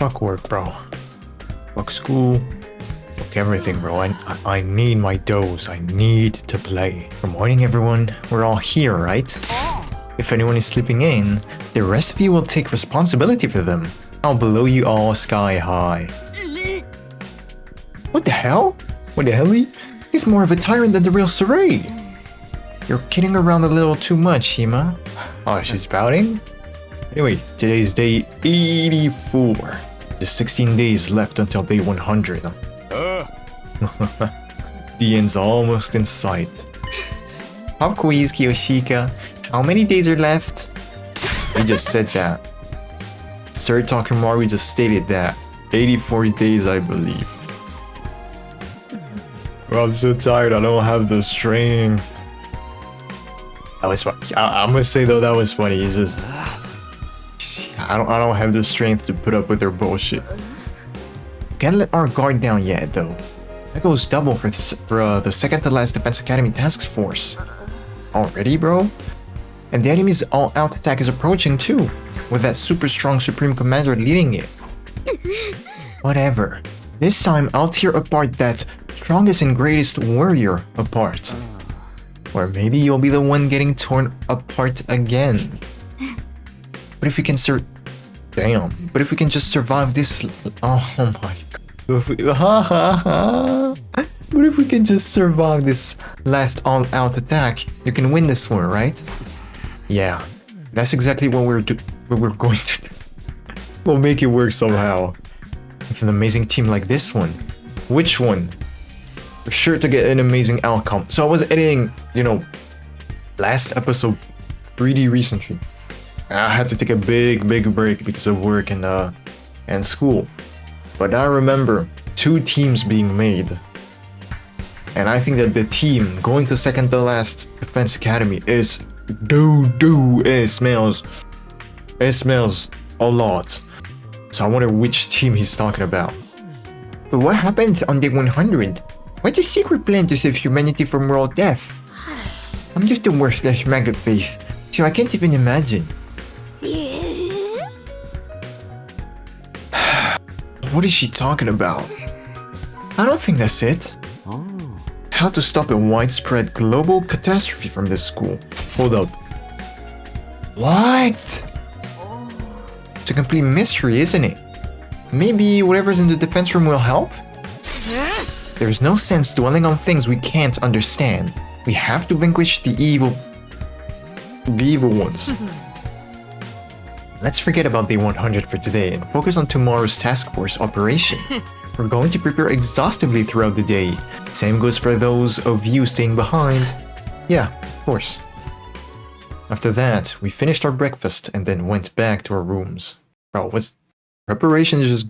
Fuck work, bro. Fuck school. Fuck everything, bro. I need my dose. I need to play. Good morning, everyone. We're all here, right? If anyone is sleeping in, the rest of you will take responsibility for them. I'll blow you all sky high. What the hell? What the hell? He's more of a tyrant than the real Saray. You're kidding around a little too much, Hima. Oh, she's pouting? Anyway, today's day 84. Just 16 days left until day 100. The end's almost in sight. Pop quiz, Kiyoshika. How many days are left? We just said that. Sir Takamaru just stated that. 84 days, I believe. Bro, I'm so tired. I don't have the strength. That was fun. I'm gonna say though, that was funny. It's just I don't have the strength to put up with their bullshit. Can't let our guard down yet though. That goes double for the second to last Defense Academy task force. Already, bro? And the enemy's all-out attack is approaching too, with that super strong Supreme Commander leading it. Whatever. This time I'll tear apart that strongest and greatest warrior apart. Or maybe you'll be the one getting torn apart again. But if we can But if we can just survive this... Oh my god. But if we can just survive this last all-out attack, you can win this one, right? Yeah. That's exactly what we're going to do. We'll make it work somehow. With an amazing team like this one. Which one? We're sure to get an amazing outcome. So I was editing, last episode 3D recently. I had to take a big break because of work and school. But I remember 2 teams being made. And I think that the team going to second to last Defense Academy is it smells a lot. So I wonder which team he's talking about. But what happens on day 100? What's the secret plan to save humanity from world death? I'm just the worthless maggot face, so I can't even imagine. What is she talking about? I don't think that's it. How to stop a widespread global catastrophe from this school. Hold up. What? It's a complete mystery, isn't it? Maybe whatever's in the defense room will help? There's no sense dwelling on things we can't understand. We have to vanquish the evil ones. Let's forget about day 100 for today and focus on tomorrow's task force operation. We're going to prepare exhaustively throughout the day. Same goes for those of you staying behind. Yeah, of course. After that, we finished our breakfast and then went back to our rooms. Bro, was preparation just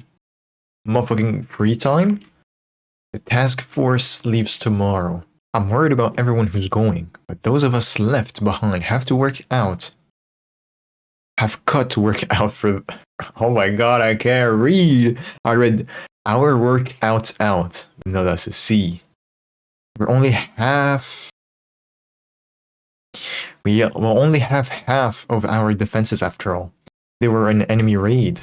motherfucking free time? The task force leaves tomorrow. I'm worried about everyone who's going, but those of us left behind have to work out. Have cut to work out for... Oh my god, I can't read. I read our workouts out. No, that's a C. We'll only have half of our defenses after all. They were an enemy raid.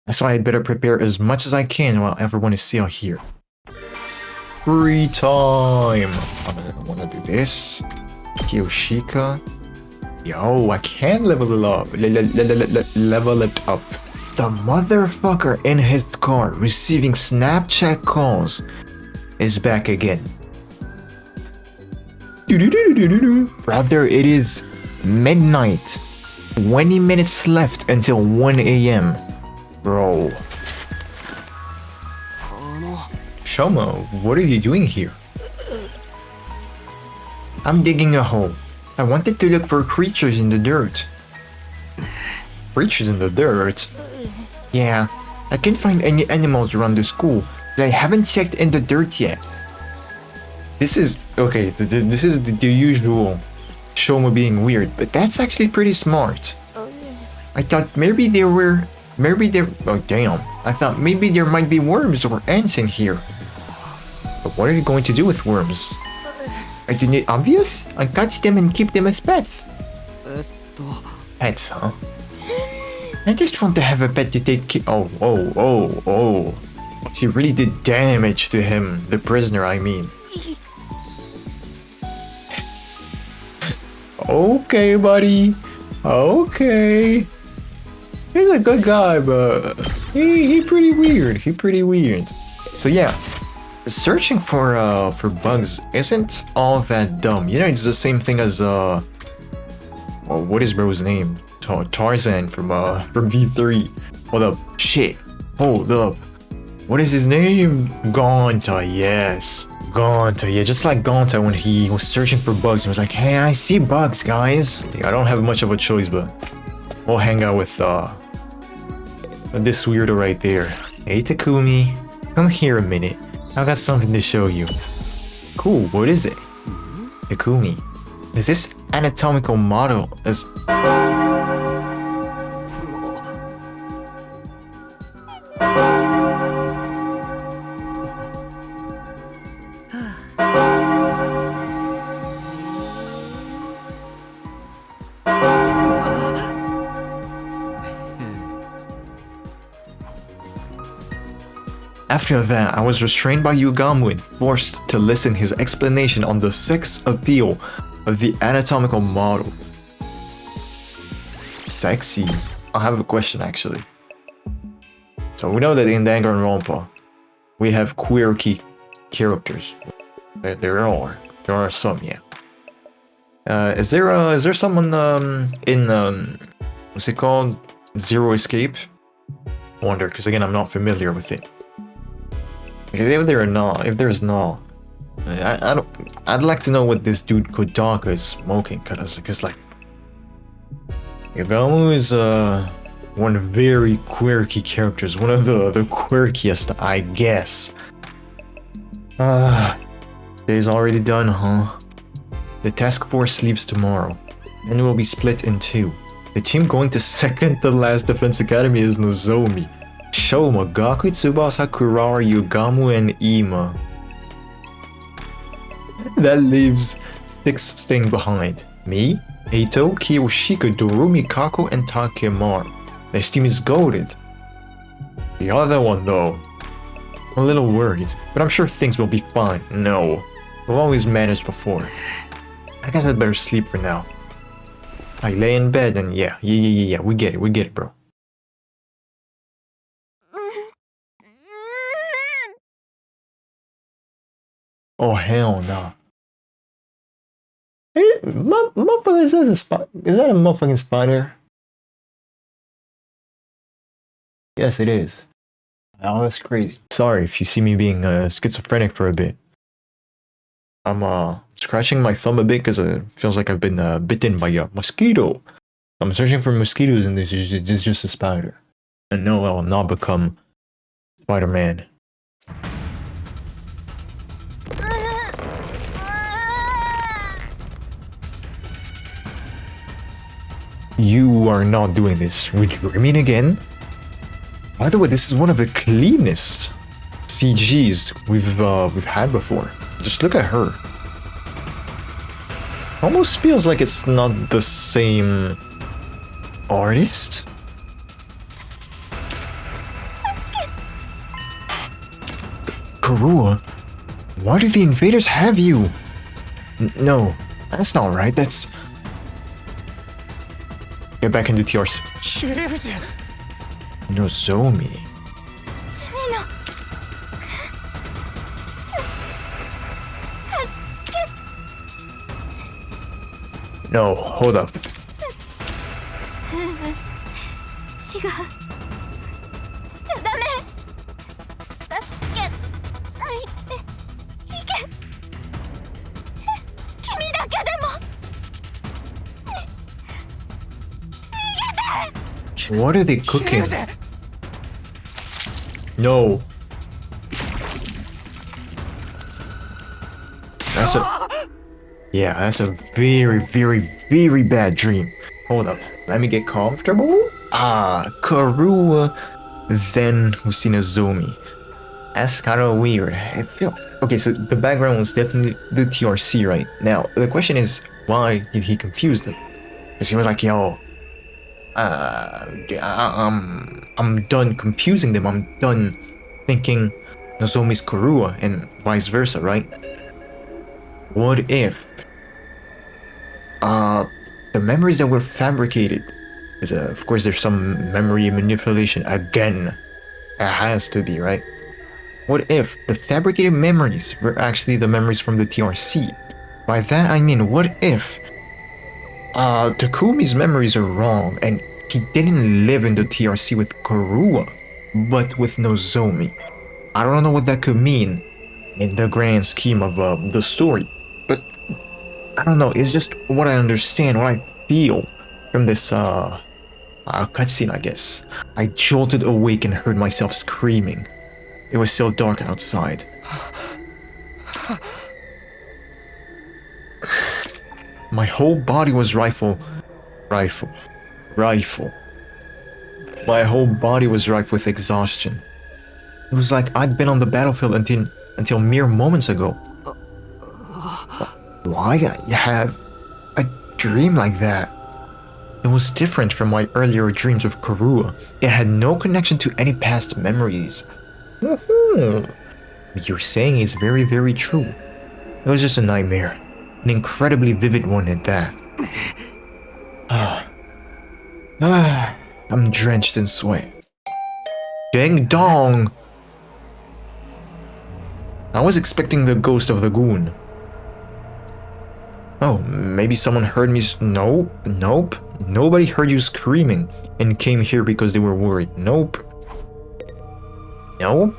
That's why I'd better prepare as much as I can while everyone is still here. Free time! I wanna do this. Kiyoshika. Yo, I can level it up. Level it up. The motherfucker in his car receiving Snapchat calls is back again. Rather, it is midnight. 20 minutes left until 1 AM. Bro. Shomo, what are you doing here? I'm digging a hole. I wanted to look for creatures in the dirt. Creatures in the dirt? Yeah, I can't find any animals around the school, but I haven't checked in the dirt yet. This is, okay, this is the usual Shomo being weird, but that's actually pretty smart. I thought maybe there, oh damn, I thought maybe there might be worms or ants in here. But what are you going to do with worms? Isn't it obvious? I catch them and keep them as pets. Pets, huh? I just want to have a pet to take care. Oh. She really did damage to him, the prisoner, I mean. Okay, buddy. Okay. He's a good guy, but he pretty weird. So yeah, searching for bugs isn't all that dumb. You know, it's the same thing as well, what is bro's name? Tarzan from V3. Hold up. Shit. Hold up. What is his name? Gonta, yes. Gonta, yeah, just like Gonta when he was searching for bugs. He was like, hey, I see bugs, guys. I don't have much of a choice, but we'll hang out with this weirdo right there. Hey, Takumi. Come here a minute. I got something to show you. Cool, what is it? Takumi. Is this anatomical model as... After that, I was restrained by Yugamu and forced to listen his explanation on the sex appeal of the anatomical model. Sexy. I have a question actually. So we know that in Danganronpa, we have quirky characters. There are some, yeah. Is there someone in what's it called? Zero Escape? I wonder, because again I'm not familiar with it. Because if there's not, I'd like to know what this dude Kodaka is smoking, because like Yugamu is one very quirky characters, one of the quirkiest, I guess. Day's already done, huh? The task force leaves tomorrow, and will be split in two. The team going to second to last defense academy is Nozomi, Shoma, Gaku, Tsubasa, Kurara, Yugamu, and Ima. That leaves 6 staying behind. Me, Eito, Kiyoshika, Dorumi, Kako, and Takemaru. This team is goated. The other one though, I'm a little worried, but I'm sure things will be fine. No, we've always managed before. I guess I'd better sleep for now. I lay in bed and yeah, we get it, bro. Oh hell no. Hey, motherfucker, is that a motherfucking spider? Yes, it is. Oh, that's crazy. Sorry if you see me being schizophrenic for a bit. I'm scratching my thumb a bit because it feels like I've been bitten by a mosquito. I'm searching for mosquitoes and this is just a spider. And no, I will not become Spider-Man. You are not doing this. Would you mean again? By the way, this is one of the cleanest CGs we've had before. Just look at her. Almost feels like it's not the same artist. Karua, why do the invaders have you? No, that's not right. That's... Get back into TRC. Nozomi. No, hold up. What are they cooking? No. That's a... Yeah, that's a very bad dream. Hold up. Let me get comfortable. Karua. Then we see Nozomi. That's kind of weird. I feel... Okay, so the background was definitely the TRC, right? Now, the question is, why did he confuse them? Because he was like, yo, I'm done confusing them. I'm done thinking Nozomi's Kurua and vice versa, right? What if the memories that were fabricated, because of course there's some memory manipulation again. It has to be, right? What if the fabricated memories were actually the memories from the TRC? By that I mean, what if Takumi's memories are wrong and he didn't live in the TRC with Kurua, but with Nozomi? I don't know what that could mean in the grand scheme of the story, but I don't know, it's just what I understand, what I feel from this cutscene, I guess. I jolted awake and heard myself screaming. It was still dark outside. My whole body was rifle. My whole body was rife with exhaustion. It was like I'd been on the battlefield until mere moments ago. Why you have a dream like that? It was different from my earlier dreams with Kurua. It had no connection to any past memories. What you're saying is very, very true. It was just a nightmare. An incredibly vivid one at that. I'm drenched in sweat. Ding dong! I was expecting the ghost of the goon. Oh, maybe someone heard me. Nope. Nobody heard you screaming and came here because they were worried. Nope. It'll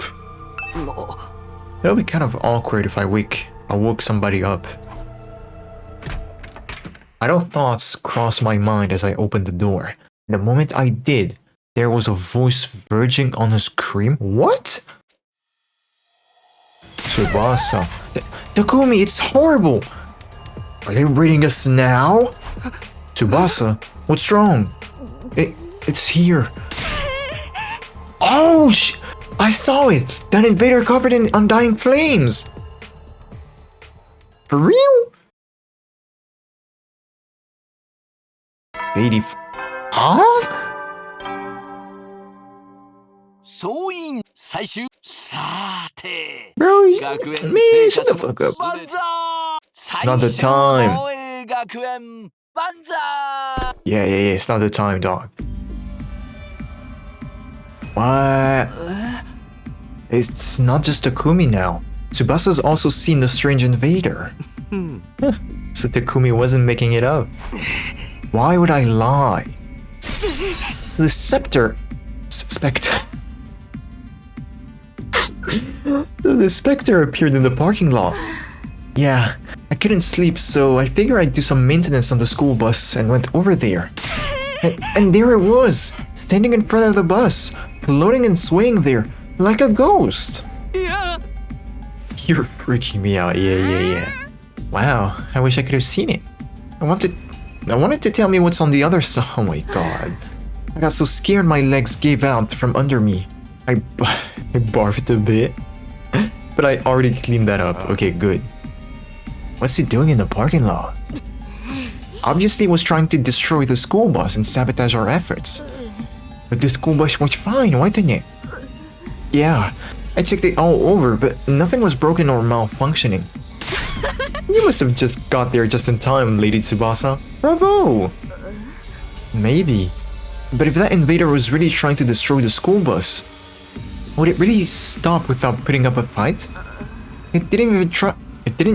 be kind of awkward if I woke somebody up. Idle thoughts crossed my mind as I opened the door. The moment I did, there was a voice verging on a scream. What? Tsubasa. Takumi, it's horrible! Are they raiding us now? Tsubasa, what's wrong? It's here. Oh, I saw it! That invader covered in undying flames! For real? Huh? Bro, man, shut the fuck up. It's not the time. Yeah, it's not the time, dog. What? It's not just Takumi now. Tsubasa's also seen the strange invader. So Takumi wasn't making it up. Why would I lie? So the specter... The specter appeared in the parking lot. Yeah, I couldn't sleep, so I figured I'd do some maintenance on the school bus and went over there. And there it was, standing in front of the bus, floating and swaying there, like a ghost. Yeah. You're freaking me out, yeah. Wow, I wish I could have seen it. I wanted to tell me what's on the other side. Oh my god. I got so scared my legs gave out from under me. I barfed a bit. But I already cleaned that up. Okay, good. What's he doing in the parking lot? Obviously was trying to destroy the school bus and sabotage our efforts. But the school bus was fine, wasn't it? Yeah, I checked it all over, but nothing was broken or malfunctioning. You must have just got there just in time, Lady Tsubasa. Bravo! Maybe. But if that invader was really trying to destroy the school bus, would it really stop without putting up a fight? It didn't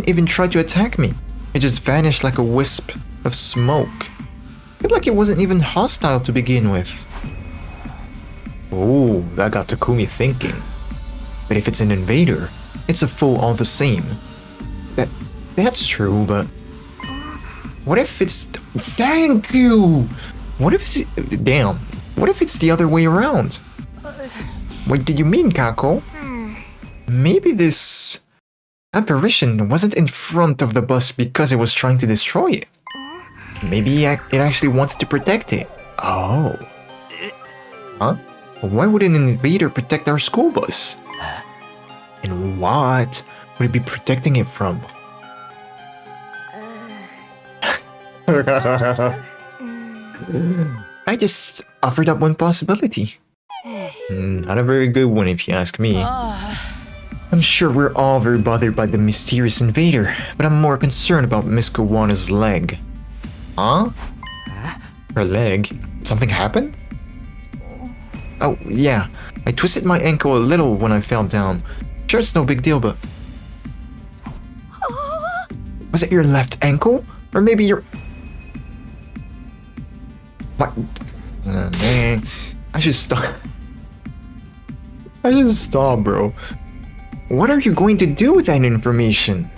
even try to attack me. It just vanished like a wisp of smoke. I feel like it wasn't even hostile to begin with. Oh, that got Takumi thinking. But if it's an invader, it's a foe all the same. That's true, but... What if it's... Thank you! What if it's... Damn. What if it's the other way around? What do you mean, Kako? Maybe this... apparition wasn't in front of the bus because it was trying to destroy it. Maybe it actually wanted to protect it. Oh. Huh? Why would an invader protect our school bus? And what would it be protecting it from? I just offered up one possibility. Not a very good one if you ask me. I'm sure we're all very bothered by the mysterious invader, but I'm more concerned about Miss Kawana's leg. Huh? Her leg? Something happened? Oh, yeah. I twisted my ankle a little when I fell down. Sure, it's no big deal, but... Was it your left ankle? Or maybe your... What? Oh, man. I should stop. I should stop, bro. What are you going to do with that information?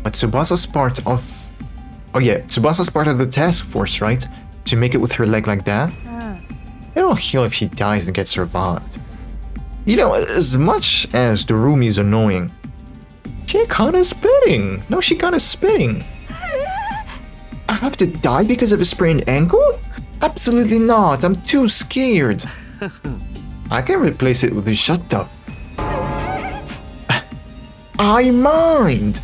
But Tsubasa's part of... Oh yeah, Tsubasa's part of the task force, right? To make it with her leg like that? It'll heal if she dies and gets revived. You know, as much as Dorumi's annoying, she kinda spitting. No, she kinda spitting. I have to die because of a sprained ankle? Absolutely not, I'm too scared. I can replace it with a shut up. I mind!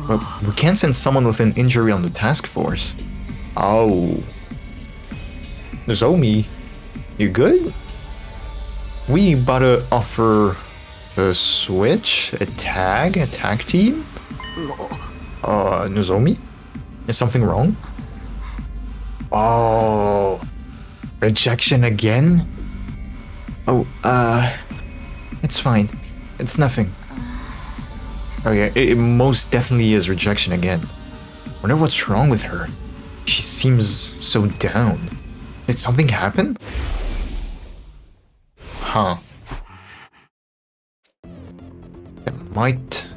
But we can't send someone with an injury on the task force. Oh. Nozomi, you good? We about to offer a switch? A tag team? Nozomi? Is something wrong? Oh. Rejection again? Oh, it's fine. It's nothing. Oh yeah, it most definitely is rejection again. Wonder what's wrong with her. She seems so down. Did something happen? Huh. It might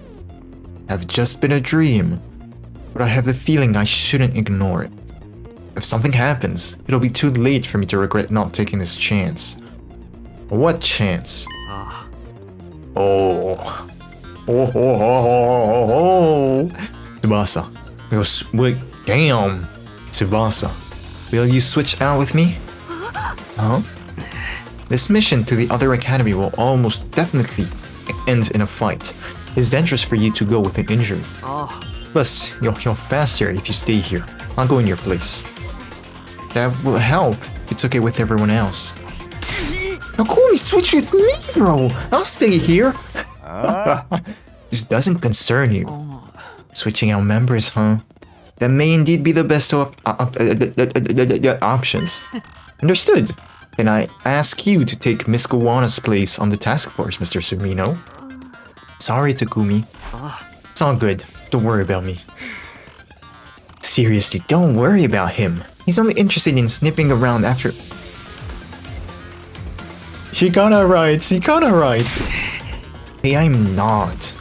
have just been a dream, but I have a feeling I shouldn't ignore it. If something happens, it'll be too late for me to regret not taking this chance. What chance? Oh. Oh. Tsubasa. Wait, damn. Tsubasa. Will you switch out with me? Huh? This mission to the other academy will almost definitely end in a fight. It's dangerous for you to go with an injury. Plus, you'll heal faster if you stay here. I'll go in your place. That will help if it's okay with everyone else. Nakumi, switch with me, bro! I'll stay here! This doesn't concern you. Switching out members, huh? That may indeed be the best options. Understood. Then I ask you to take Miss Kawana's place on the task force, Mr. Sumino. Sorry, Takumi. It's all good. Don't worry about me. Seriously, don't worry about him. He's only interested in sniffing around after... She kinda right. Hey, I'm not.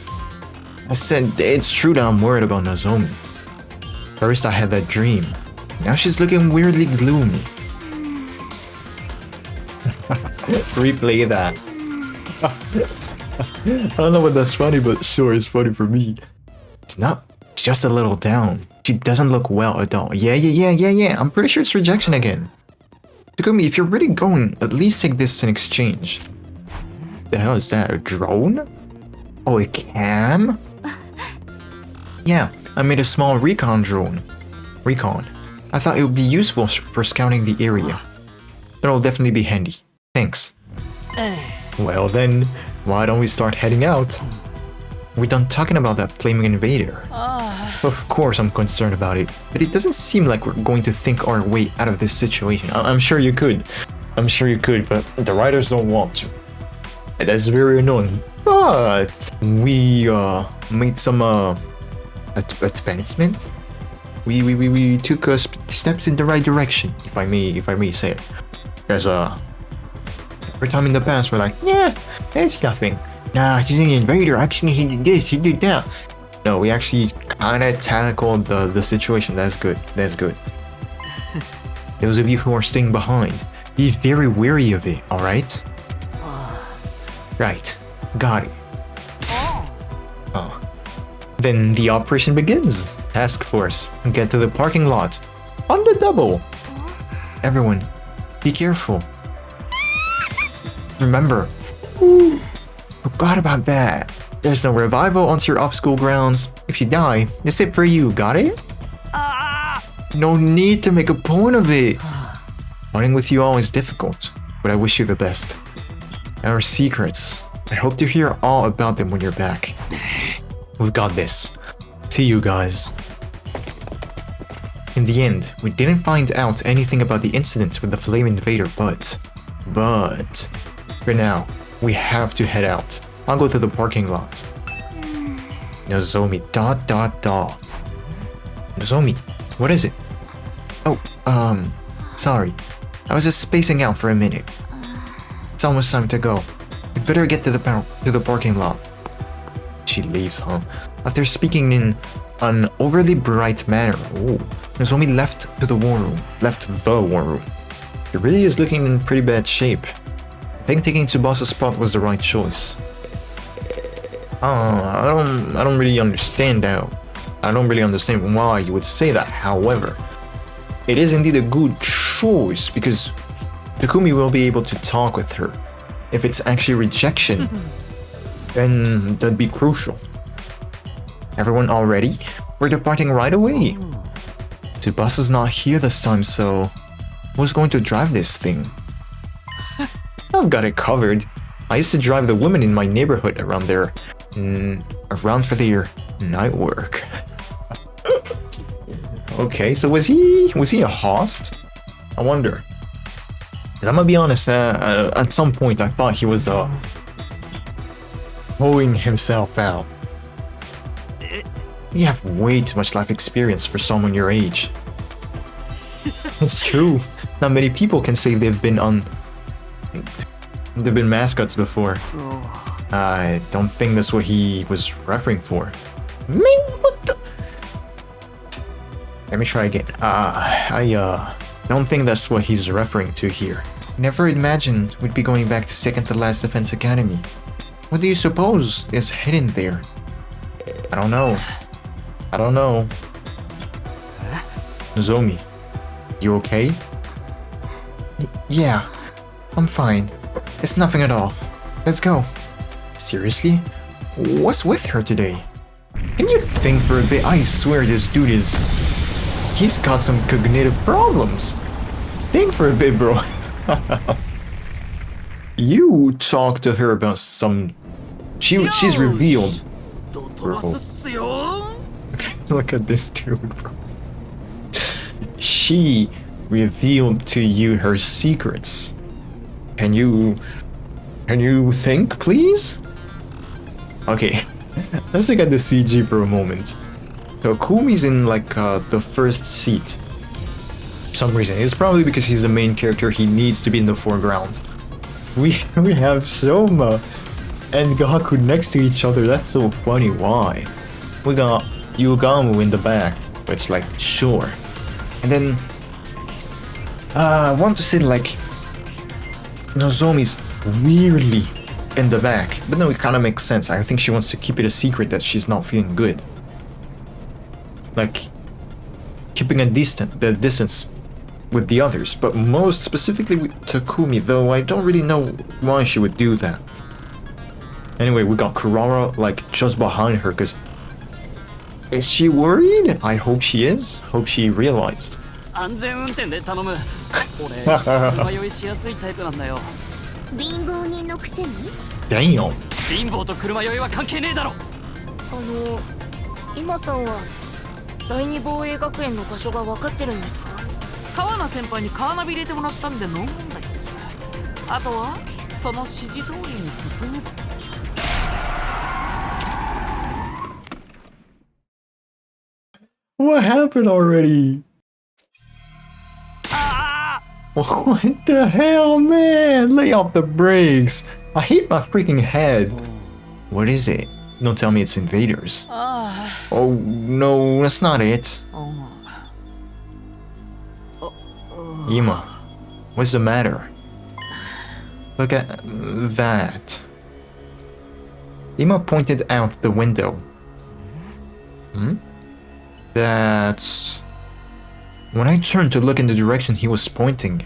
I said it's true that I'm worried about Nozomi. First I had that dream. Now she's looking weirdly gloomy. Replay that. I don't know what that's funny, but sure, it's funny for me. It's not. It's just a little down. She doesn't look well at all. Yeah. I'm pretty sure it's rejection again. Takumi, if you're really going, at least take this in exchange. The hell is that? A drone? Oh, a cam? Yeah, I made a small recon drone. I thought it would be useful for scouting the area. It'll definitely be handy. Thanks. Well then, why don't we start heading out? We're done talking about that flaming invader. Of course I'm concerned about it, but it doesn't seem like we're going to think our way out of this situation. I'm sure you could. but the writers don't want to. And that's very annoying. But we made some advancement. We took steps in the right direction, if I may say it. There's every time in the past we're like, yeah, it's nothing. Nah, he's an invader. Actually, he did this, he did that. No, we actually kind of tackled the situation. That's good. Those of you who are staying behind, be very wary of it, alright? Right. Got it. Oh. Then the operation begins. Task force. Get to the parking lot. On the double. Everyone, be careful. Remember. Forgot about that. There's no revival once you're off school grounds. If you die, it's it for you, got it? No need to make a point of it. Fighting with you all is difficult, but I wish you the best. Our secrets. I hope to hear all about them when you're back. We've got this. See you guys. In the end, we didn't find out anything about the incident with the Flame Invader, but for now, we have to head out. I'll go to the parking lot. Nozomi, ... Nozomi, what is it? Oh, sorry. I was just spacing out for a minute. It's almost time to go. We'd better get to the parking lot. She leaves, huh? After speaking in an overly bright manner, Nozomi left the war room. He really is looking in pretty bad shape. I think taking Tsubasa's spot was the right choice. I don't really understand that. I don't really understand why you would say that. However, it is indeed a good choice because Takumi will be able to talk with her. If it's actually rejection, then that'd be crucial. Everyone all ready? We're departing right away. Tsubasa's not here this time, so who's going to drive this thing? I've got it covered. I used to drive the women in my neighborhood around for their night work. Okay, so was he a host? I wonder. 'Cause I'm gonna be honest, at some point I thought he was hoeing himself out. You have way too much life experience for someone your age. It's true. Not many people can say they've been mascots before. I don't think that's what he was referring for. Man, what the? Let me try again. I don't think that's what he's referring to here. Never imagined we'd be going back to second to last defense academy. What do you suppose is hidden there? I don't know. Nozomi, you okay? Yeah, I'm fine. It's nothing at all. Let's go. Seriously? What's with her today? Can you think for a bit? I swear this dude he's got some cognitive problems. Think for a bit, bro. You talk to her about some... She's revealed. Bro. Look at this dude, bro. She revealed to you her secrets. Can you think, please? Okay, let's look at the CG for a moment. So Kumi's in like the first seat. For some reason, it's probably because he's the main character. He needs to be in the foreground. We have Soma and Gaku next to each other. That's so funny. Why? We got Yugamu in the back. It's like sure. And then I want to say like Nozomi's weirdly in the back, but no, it kind of makes sense. I think she wants to keep it a secret that she's not feeling good, like keeping the distance with the others, but most specifically with Takumi, though I don't really know why she would do that. Anyway, we got Kurara like just behind her, because is she worried? I hope she is. Hope she realized. Damn. What happened already? What the hell, man? Lay off the brakes. I hate my freaking head. What is it? Don't tell me it's invaders. Oh no, that's not it. Ima, what's the matter? Look at that. Ima pointed out the window. That's... When I turned to look in the direction he was pointing,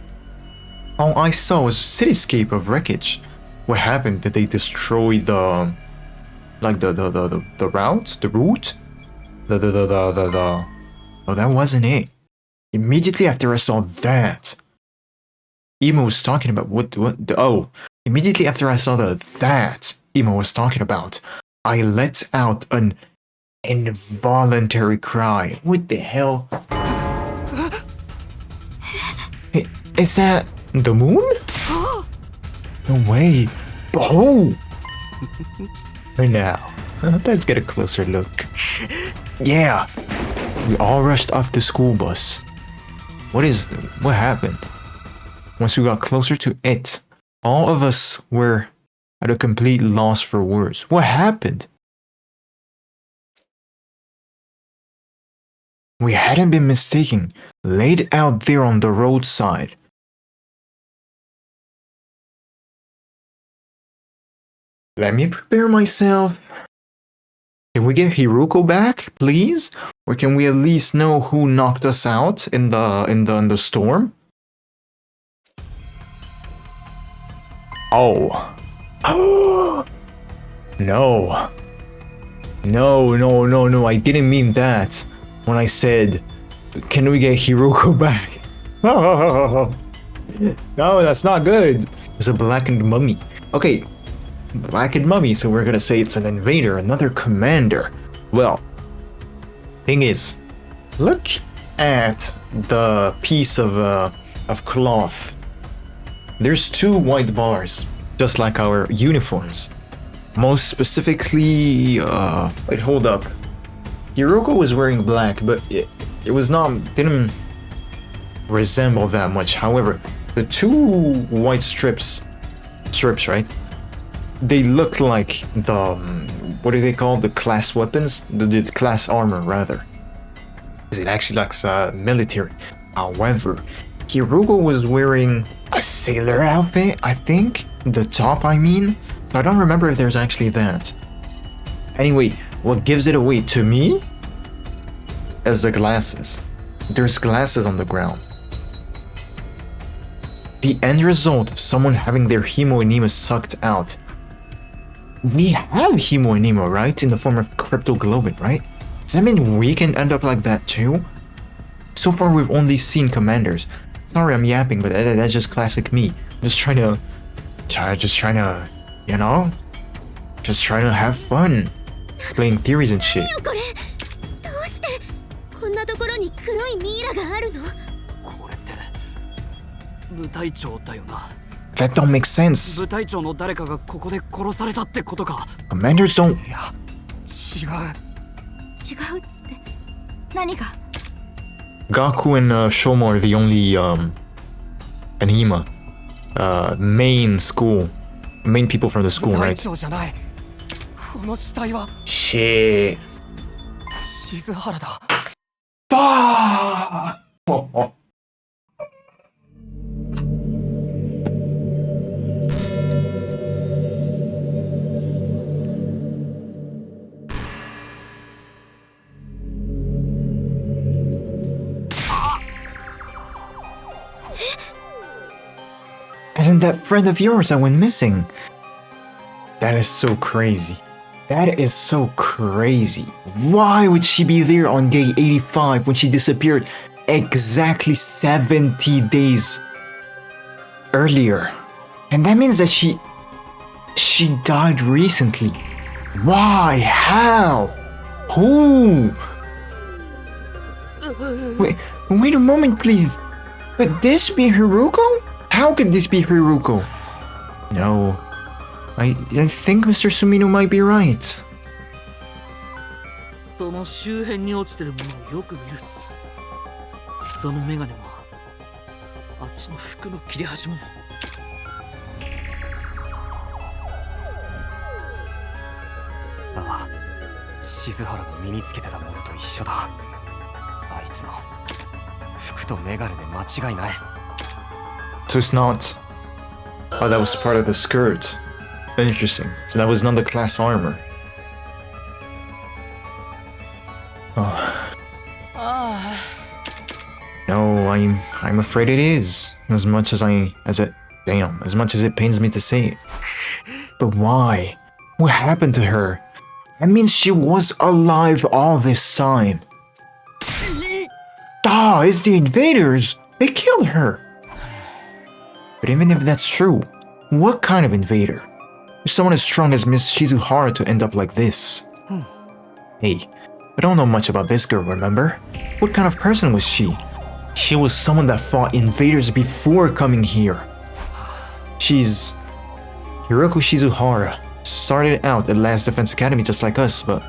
all I saw was a cityscape of wreckage. What happened? Did they destroy the... like the route? The route? Oh, that wasn't it. Immediately after I saw that, Emo was talking about immediately after I saw that Emo was talking about, I let out an involuntary cry. What the hell? Is that the moon? No way. Oh! Right now, let's get a closer look. Yeah! We all rushed off the school bus. What happened? Once we got closer to it, all of us were at a complete loss for words. What happened? We hadn't been mistaken, laid out there on the roadside. Let me prepare myself. Can we get Hiruko back, please? Or can we at least know who knocked us out in the storm? Oh. No. No, I didn't mean that when I said, can we get Hiruko back? No, that's not good. It's a blackened mummy. Okay, blackened mummy, so we're gonna say it's an invader, another commander. Well, thing is, look at the piece of cloth. There's two white bars, just like our uniforms. Most specifically, wait, hold up. Hiruko was wearing black, but it didn't resemble that much. However, the two white strips, right? They look like the, what do they call the class weapons? The class armor, rather. It actually looks military. However, Hiruko was wearing a sailor outfit, I think. The top, I mean. I don't remember if there's actually that. Anyway, what gives it away to me is the glasses. There's glasses on the ground. The end result of someone having their Himo and Nemo sucked out. We have Himo and Nemo, right? In the form of cryptoglobin, right? Does that mean we can end up like that too? So far we've only seen commanders. Sorry I'm yapping, but that's just classic me. Just trying to, you know? Just trying to have fun. Explaining theories and shit. That don't make sense. Commanders don't... Gaku and Shomo are the only Anima main people from the school, right? Shit. Fuck! Isn't that friend of yours that went missing? That is so crazy. That is so crazy. Why would she be there on day 85 when she disappeared exactly 70 days earlier? And that means that she died recently. Why? How? Who? Wait a moment, please. Could this be Hiruko? How could this be Hiruko? No. I think Mr. Sumino might be right. So it's not... Oh, that was part of the skirt. Interesting. So that was not the class armor. Oh. No, I'm afraid it is. As much as it pains me to say it. But why? What happened to her? That means she was alive all this time. Ah, it's the invaders! They killed her! But even if that's true, what kind of invader? Is someone as strong as Miss Shizuhara to end up like this? Hey, I don't know much about this girl, remember? What kind of person was she? She was someone that fought invaders before coming here. She's Hiroko Shizuhara. Started out at Last Defense Academy just like us, but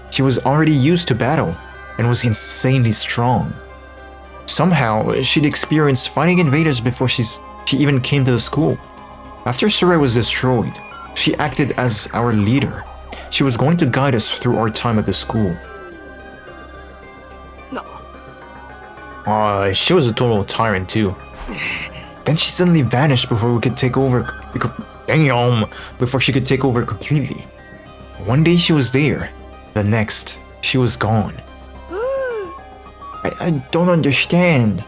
she was already used to battle and was insanely strong. Somehow, she'd experienced fighting invaders before she even came to the school. After Surrey was destroyed, she acted as our leader. She was going to guide us through our time at the school. She was a total tyrant too. Then she suddenly vanished before we could take over. Before she could take over completely. One day she was there, the next she was gone. I don't understand.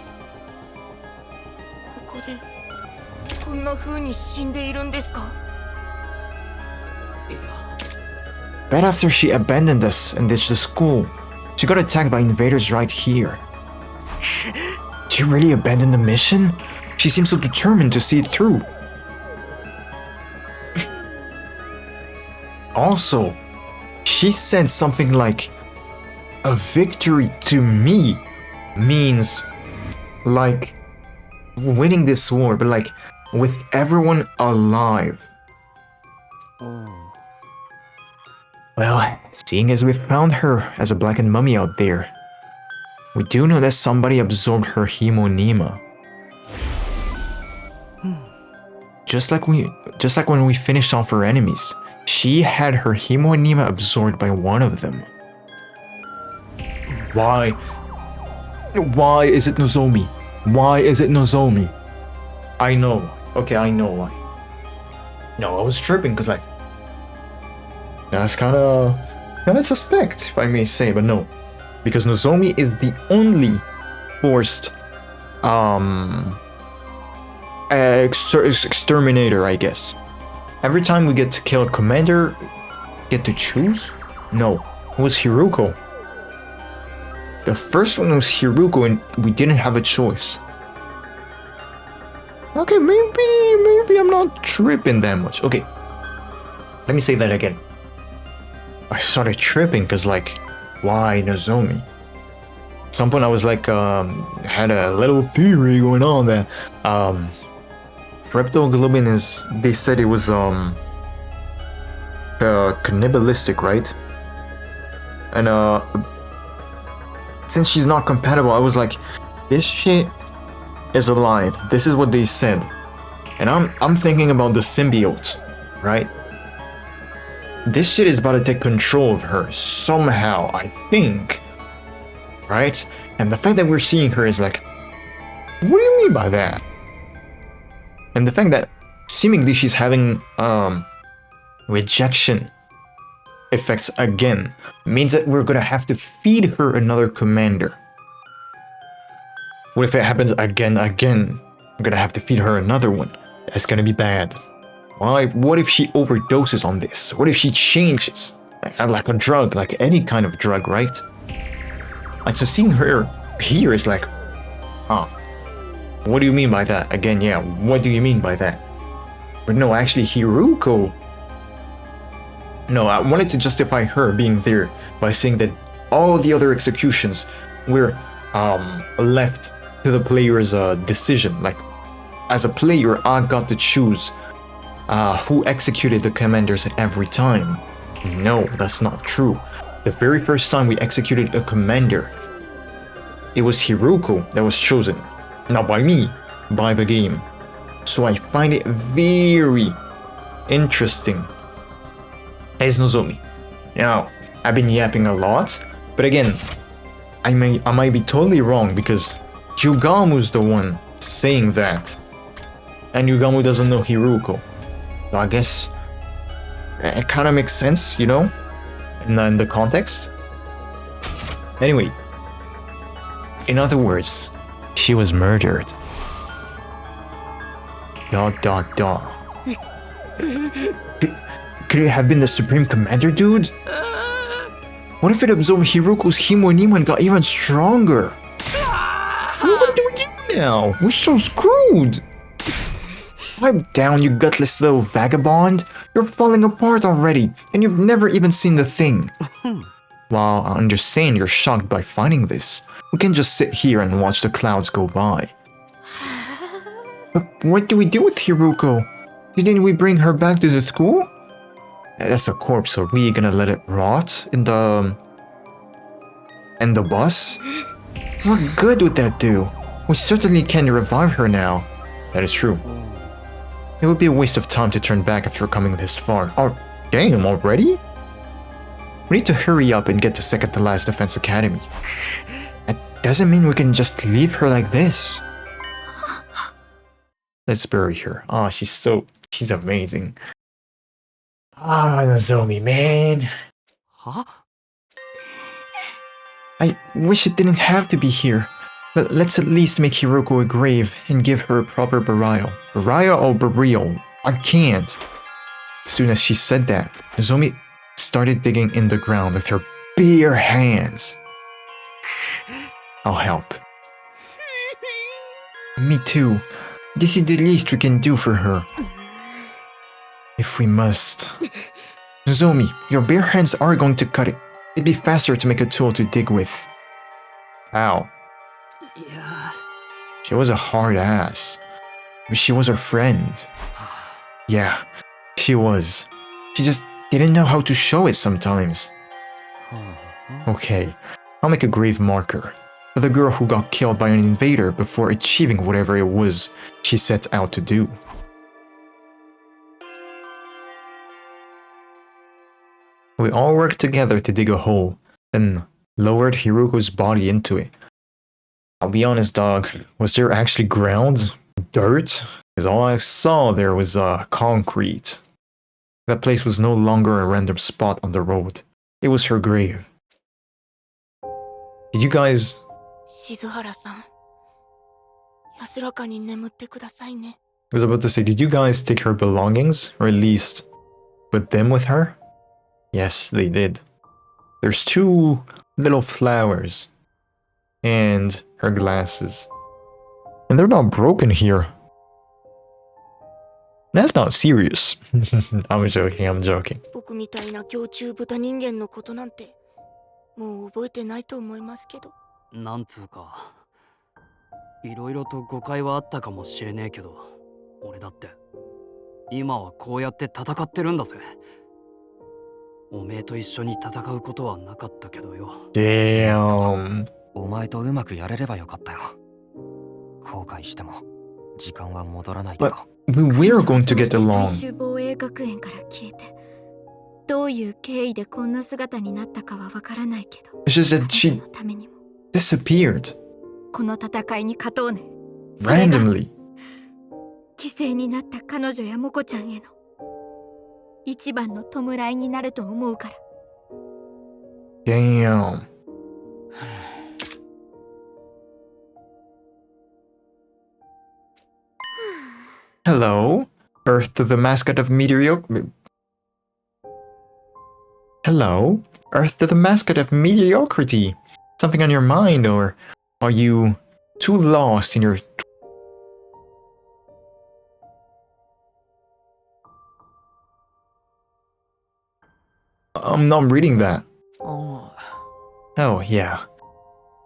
But after she abandoned us and ditched the school, she got attacked by invaders right here. She really abandoned the mission? She seems so determined to see it through. Also, she said something like, "A victory to me means like winning this war, but like with everyone alive." Well, seeing as we found her as a blackened mummy out there, we do know that somebody absorbed her hemonema. Just like when we finished off her enemies, she had her hemonema absorbed by one of them. Why? Why is it Nozomi? Why is it Nozomi? I know. Okay, I know why. No, I was tripping because like that's kind of suspect, if I may say, but no, because Nozomi is the only forced exterminator, I guess. Every time we get to kill a commander, get to choose? No, it was Hiruko. The first one was Hiruko and we didn't have a choice. Okay, maybe I'm not tripping that much. Okay, let me say that again. I started tripping because like, why Nozomi? At some point I was like, had a little theory going on that Streptoglobin is, they said it was cannibalistic, right? And since she's not compatible, I was like, this shit is alive. This is what they said. And I'm thinking about the symbiote, right? This shit is about to take control of her somehow, I think. Right? And the fact that we're seeing her is like, what do you mean by that? And the fact that seemingly she's having rejection effects again means that we're gonna have to feed her another commander. What if it happens again? I'm gonna have to feed her another one. That's gonna be bad. Why? What if she overdoses on this? What if she changes? Like a drug, like any kind of drug, right? Like, so seeing her here is like, what do you mean by that? Again, yeah, what do you mean by that? But no, actually, Hiruko. No, I wanted to justify her being there by saying that all the other executions were left to the player's decision. Like, as a player, I got to choose who executed the commanders every time. No, that's not true. The very first time we executed a commander, it was Hiruko that was chosen. Not by me, by the game. So I find it very interesting. As Nozomi. Now, I've been yapping a lot, but again, I might be totally wrong because Yugamu's the one saying that. And Yugamu doesn't know Hiruko. So I guess it kind of makes sense, you know, in the context. Anyway, in other words, she was murdered. ... Could it have been the Supreme Commander, dude? What if it absorbed Hiroko's Himo and got even stronger? What do we do now? We're so screwed! Pipe down, you gutless little vagabond! You're falling apart already, and you've never even seen the thing. While I understand you're shocked by finding this, we can just sit here and watch the clouds go by. But what do we do with Hiroko? Didn't we bring her back to the school? That's a corpse, are we gonna let it rot in the bus? What good would that do? We certainly can't revive her now. That is true. It would be a waste of time to turn back after coming this far. Oh, damn, already? We need to hurry up and get to second to last defense academy. That doesn't mean we can just leave her like this. Let's bury her. Oh, she's amazing. Ah, Nozomi, man. Huh? I wish it didn't have to be here. But let's at least make Hiroko a grave and give her a proper burial. Burial or burial? I can't. As soon as she said that, Nozomi started digging in the ground with her bare hands. I'll help. Me too. This is the least we can do for her. If we must. Nozomi, your bare hands are going to cut it. It'd be faster to make a tool to dig with. Ow. Yeah. She was a hard ass. But she was our friend. Yeah, she was. She just didn't know how to show it sometimes. Okay, I'll make a grave marker for the girl who got killed by an invader before achieving whatever it was she set out to do. We all worked together to dig a hole, then lowered Hiroko's body into it. I'll be honest, dog, was there actually ground? Dirt? Because all I saw there was concrete. That place was no longer a random spot on the road. It was her grave. Did you guys... 静原さん、安らかに眠ってくださいね。 I was about to say, did you guys take her belongings? Or at least put them with her? Yes, they did. There's 2 little flowers. And her glasses. And they're not broken here. That's not serious. I'm joking. 僕みたいな胸中豚人間のことなんてもう覚えてないと思いますけど。なんつうか、いろいろと誤解はあったかもしれねえけど、俺だって今はこうやって戦ってるんだぜ。おめえと一緒に戦うことはなかったけどよ。Damn. お前とうまくやれればよかったよ。後悔しても時間は戻らないけど。But we're going to get 最 along. 終防衛学園から消えて、どういう経緯でこんな姿になったかはわからないけど。 It's just that 私 she のためにも disappeared. この戦いに勝とうね。 Randomly. 犠牲になった彼女やモコちゃんへの一番の弔いになると思うから。 Damn. Hello, Earth to the mascot of mediocrity. Hello, Earth to the mascot of mediocrity. Something on your mind, or are you too lost in your... I'm not reading that. Oh, yeah.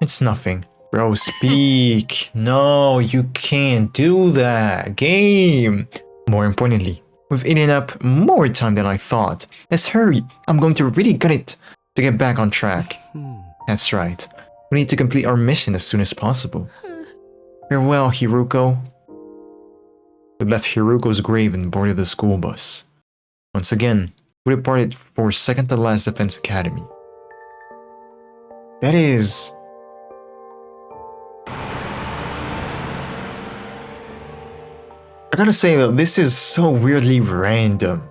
It's nothing. Bro, speak. No, you can't do that. Game. More importantly, we've eaten up more time than I thought. Let's hurry. I'm going to really get it to get back on track. That's right. We need to complete our mission as soon as possible. Farewell, Hiroko. We left Hiroko's grave and boarded the school bus. Once again, we departed for second to last defense academy. That is... I gotta say though, this is so weirdly random.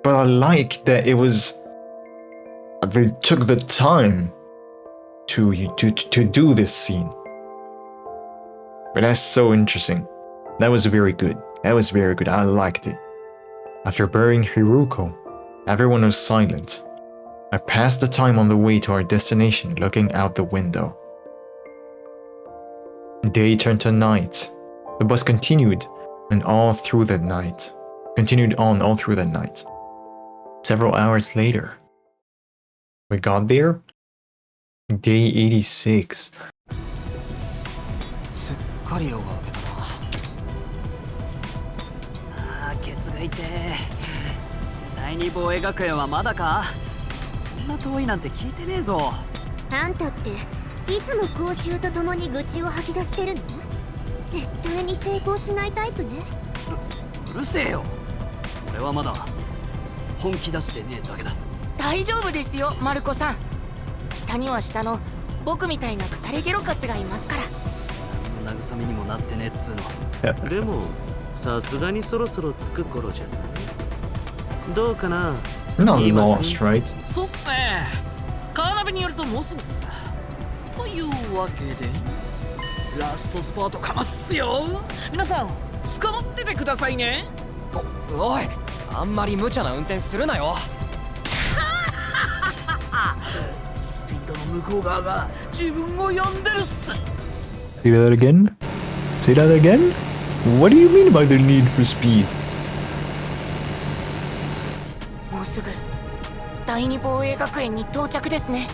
But I like that it was... They took the time to do this scene. But that's so interesting. That was very good. That was very good. I liked it. After burying Hiroko, everyone was silent. I passed the time on the way to our destination looking out the window. Day turned to night. The bus continued on all through the night. Several hours later, we got there. Day 86. すっかり夜が明けたな。ああ、ケツが痛え。第二防衛学園はまだか？こんな遠いなんて聞いてねえぞ。あんたっていつも講習とともに愚痴を吐き出してるの？絶対に成功しないタイプね。うるせえよ。俺はまだ本気出してねえだけだ。大丈夫ですよ、マルコさん。下には下の僕みたいな腐れゲロカスがいますから。何の慰めにもなってねえっつうの。でもさすがにそろそろ着く頃じゃない？どうかな？ Not lost, right? そうっすね。カーナビによるともうすぐっす。というわけでラストスパートかますっよ。皆さん捕まっててくださいね。おい、あんまり無茶な運転するなよ。スピードの向こう側が自分を呼んでるっす。 Say that again? Say that again? What do you mean by the need for speed? もうすぐ第二防衛学園に到着ですね。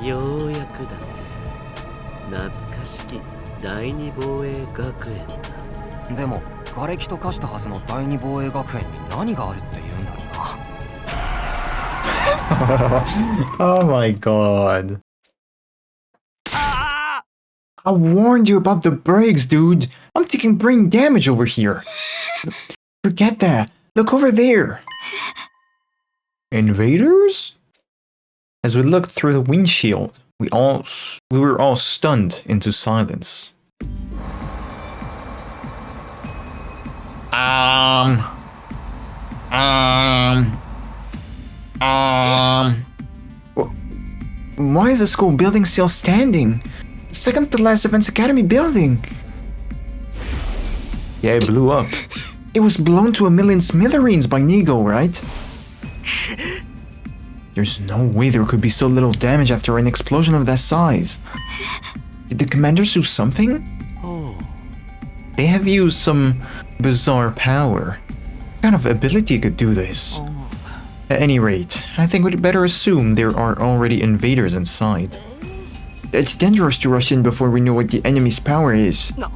ようやくだね。懐かしき第二防衛学園だ。でも瓦礫と化したはずの第二防衛学園に何があるって言うんだろうな。Oh my god. I warned you about the brakes, dude. I'm taking brain damage over here. Forget that. Look over there. Invaders? As we looked through the windshield, we were all stunned into silence. Why is the school building still standing? Second to last Defense Academy building. Yeah, it blew up. It was blown to a million smithereens by Nigo, right? There's no way there could be so little damage after an explosion of that size. Did the commanders do something? They have used some bizarre power. What kind of ability could do this? At any rate, I think we'd better assume there are already invaders inside. It's dangerous to rush in before we know what the enemy's power is. No.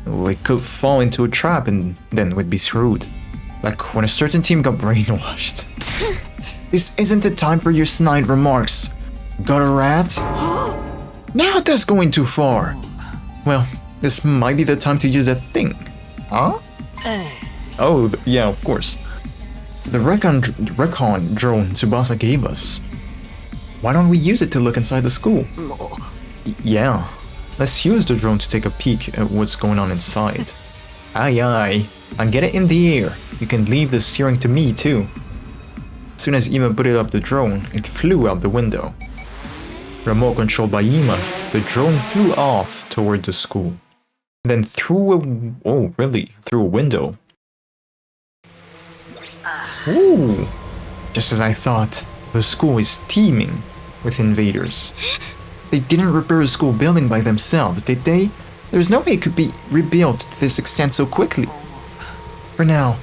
We could fall into a trap and then we'd be screwed. Like when a certain team got brainwashed. This isn't the time for your snide remarks. Got a rat? Now that's going too far. Well, this might be the time to use that thing. Huh? Oh, yeah, of course. The recon drone Tsubasa gave us. Why don't we use it to look inside the school? Yeah, let's use the drone to take a peek at what's going on inside. Aye aye, and get it in the air. You can leave the steering to me too. As soon as Ima booted up the drone, it flew out the window. Remote controlled by Ima, the drone flew off toward the school. Then through a window. Ooh, just as I thought, the school is teeming with invaders. They didn't repair a school building by themselves, did they? There's no way it could be rebuilt to this extent so quickly. For now,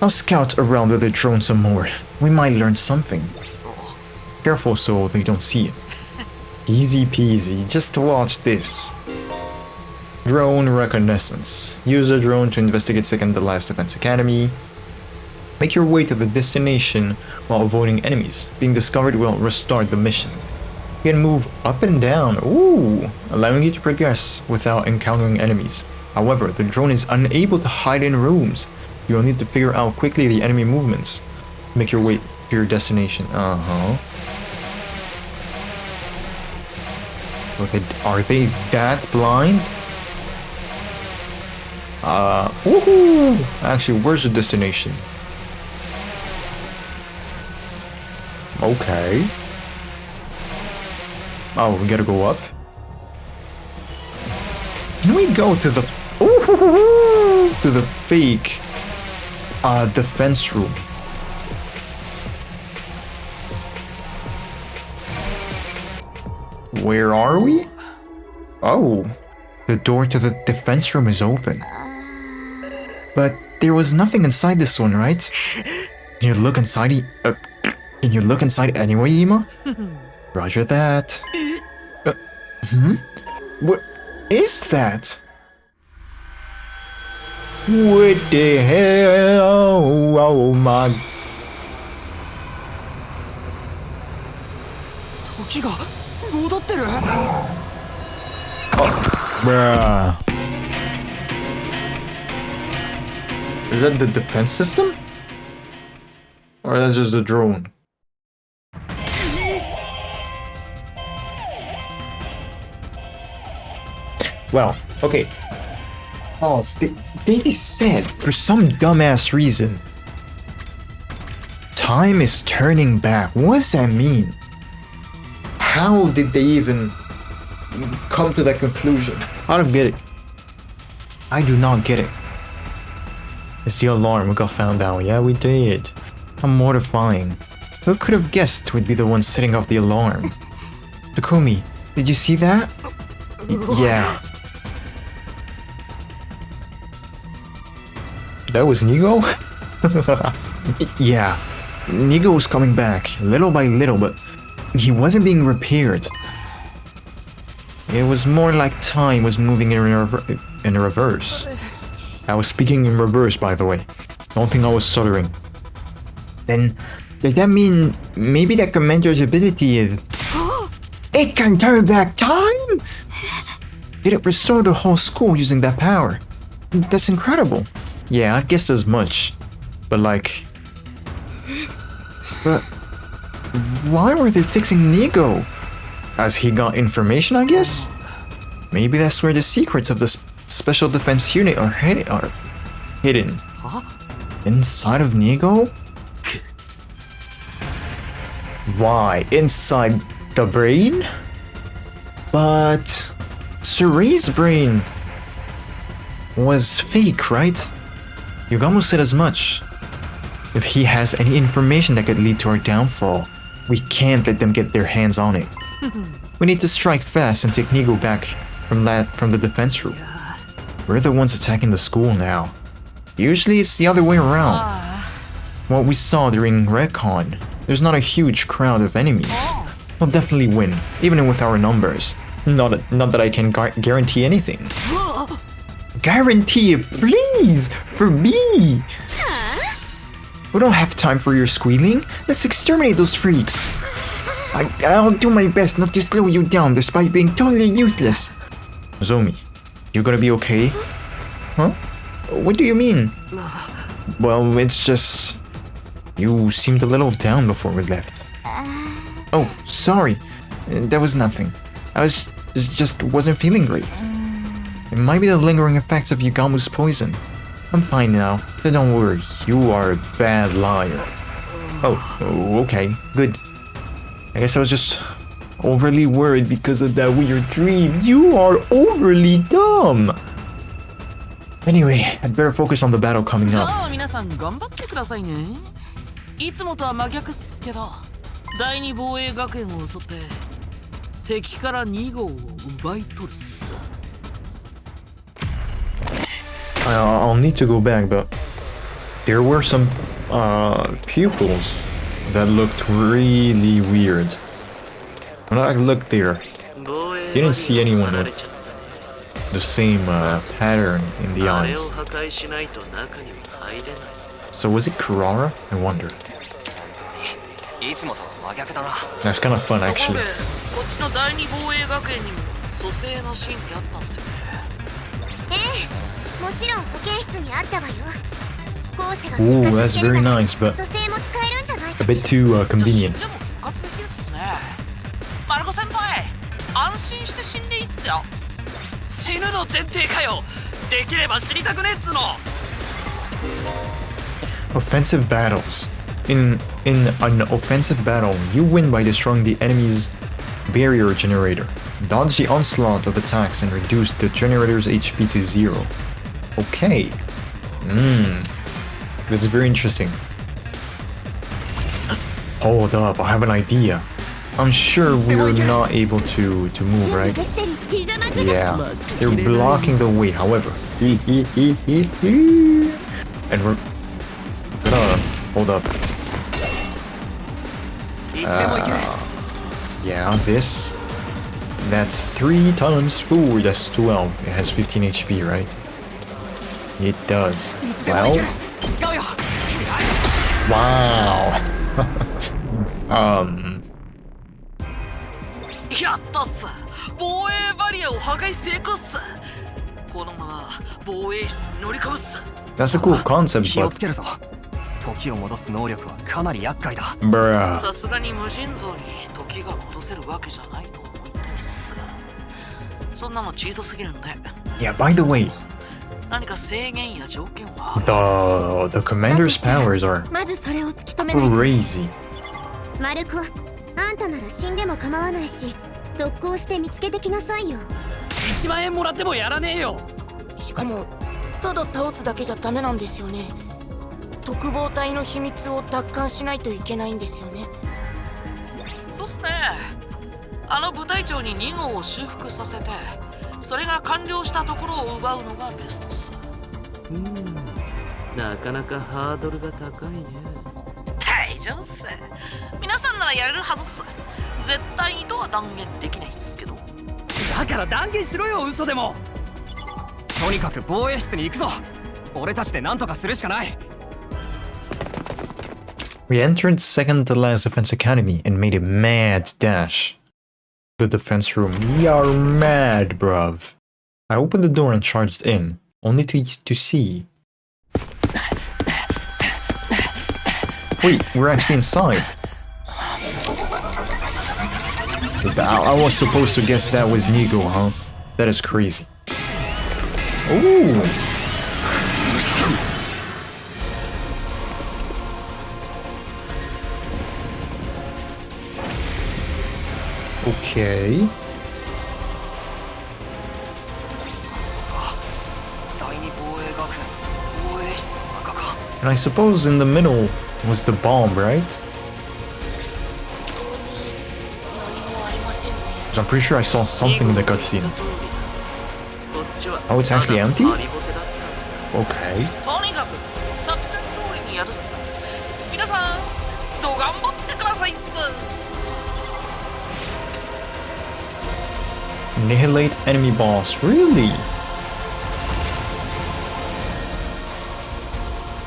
I'll scout around with the drone some more. We might learn something. Careful so they don't see it. Easy peasy, just watch this. Drone reconnaissance. Use a drone to investigate second to last Defense Academy. Make your way to the destination while avoiding enemies. Being discovered will restart the mission. You can move up and down, allowing you to progress without encountering enemies. However, the drone is unable to hide in rooms. You'll need to figure out quickly the enemy movements. Make your way to your destination. Okay, are they that blind? Woohoo! Actually, where's the destination? Okay. Oh, we gotta go up. Can we go to the fake defense room? Where are we? Oh, the door to the defense room is open. But there was nothing inside this one, right? Can you look inside? Can you look inside anyway, Ima? Roger that. What is that? What the hell? Oh my. 時が戻ってる。 Bruh. Is that the defense system? Or that's just a drone? Well, okay. Pause. They said, for some dumbass reason, time is turning back. What does that mean? How did they even come to that conclusion? I don't get it. I do not get it. It's the alarm we got found out. Yeah, we did. How mortifying. Who could have guessed we'd be the one setting off the alarm? Takumi, did you see that? Yeah. That was Nigo? Yeah. Nigo was coming back, little by little, but he wasn't being repaired. It was more like time was moving in reverse. I was speaking in reverse, by the way. Don't think I was stuttering. Then, does that mean maybe that commander's ability is... It can turn back time?! Did it restore the whole school using that power? That's incredible. Yeah, I guess as much. But like... But... Why were they fixing Nigo? As he got information, I guess? Maybe that's where the secrets of the special defense unit are hidden. Inside of Nigo? Why? Inside the brain? But... Suray's brain was fake, right? Yugamo said as much. If he has any information that could lead to our downfall, we can't let them get their hands on it. We need to strike fast and take Nigo back from the defense room. We're the ones attacking the school now. Usually it's the other way around. What we saw during Recon, there's not a huge crowd of enemies. We'll definitely win, even with our numbers. Not that I can guarantee anything. Guarantee it, please! For me! We don't have time for your squealing. Let's exterminate those freaks. I'll do my best not to slow you down despite being totally useless. Zomi, you gonna be okay? Huh? What do you mean? Well, it's just... You seemed a little down before we left. Oh, sorry. That was nothing. I just wasn't feeling great. It might be the lingering effects of Yugamu's poison. I'm fine now, so don't worry. You are a bad liar. Oh, okay, good. I guess I was just overly worried because of that weird dream. You are overly dumb! Anyway, I'd better focus on the battle coming up. 皆さん頑張ってくださいね。いつもとは真逆っすけど、第二防衛学園を襲って敵から2号を奪い取るっす。I'll need to go back, but there were some pupils that looked really weird. When I looked there, didn't see anyone with the same pattern in the eyes. So was it Kurara? I wonder. That's kind of fun, actually. こっちの第二防衛学園にも蘇生の新規あったんですよね。もちろん保健室にあったわよ。 Ooh, that's very nice, but a bit too convenient. でも復活できるっすね。マルコ先輩、安心して死んでいいっすよ。死ぬの前提かよ。できれば死にたくねえっつの。Offensive battles. In an offensive battle, you win by destroying the enemy's barrier generator. Dodge the onslaught of attacks and reduce the generator's HP to 0. Okay. That's very interesting. Hold up, I have an idea. I'm sure we're not able to move, right? できてるひざまず Yeah, they're blocking the way. However, and we're gonna hold up. Yeah, that's 3 times 4. That's 12. It has 15 HP, right? It does. Well, wow. やったっす。防衛バリアを破壊成功っす。このまま防衛室に乗り込むっす。 That's a cool concept, 気を but つけるぞ。時を戻す能力はかなり厄介だ。 bruh. さすがに無尽蔵に時が戻せるわけじゃないと思いたいっす。そんなのチートすぎるんで。 Yeah, by the way, 何か制限や条件はある。 the commander's powers are まずそれを突き止めないと。 crazy. マルコ、あんたなら死んでも構わないし特攻して見つけてきなさいよ。1万円もらってもやらねえよ。しかもただ倒すだけじゃダメなんですよね。特防隊の秘密を奪還しないといけないんですよね。そうっすね。あの部隊長に2号を修復させて、それが完了したところを奪うのがベストっす。なかなかハードルが高いね。大丈夫っす。皆さんならやれるはずっす。絶対にとは断言できないっすけど。だから断言しろよ、嘘でも。とにかく防衛室に行くぞ。俺たちで何とかするしかない。 We entered second to last defense academy and made a mad dash. The defense room. We are mad, bruv. I opened the door and charged in, only to see. Wait, we're actually inside. I was supposed to guess that was Nigo, huh? That is crazy. Ooh. Okay. And I suppose in the middle was the bomb, right? So I'm pretty sure I saw something in the cutscene. Oh, it's actually empty? Okay. とにかく作戦通りにやるっす。皆さん、ど頑張ってくださいっす。 Annihilate enemy boss. Really?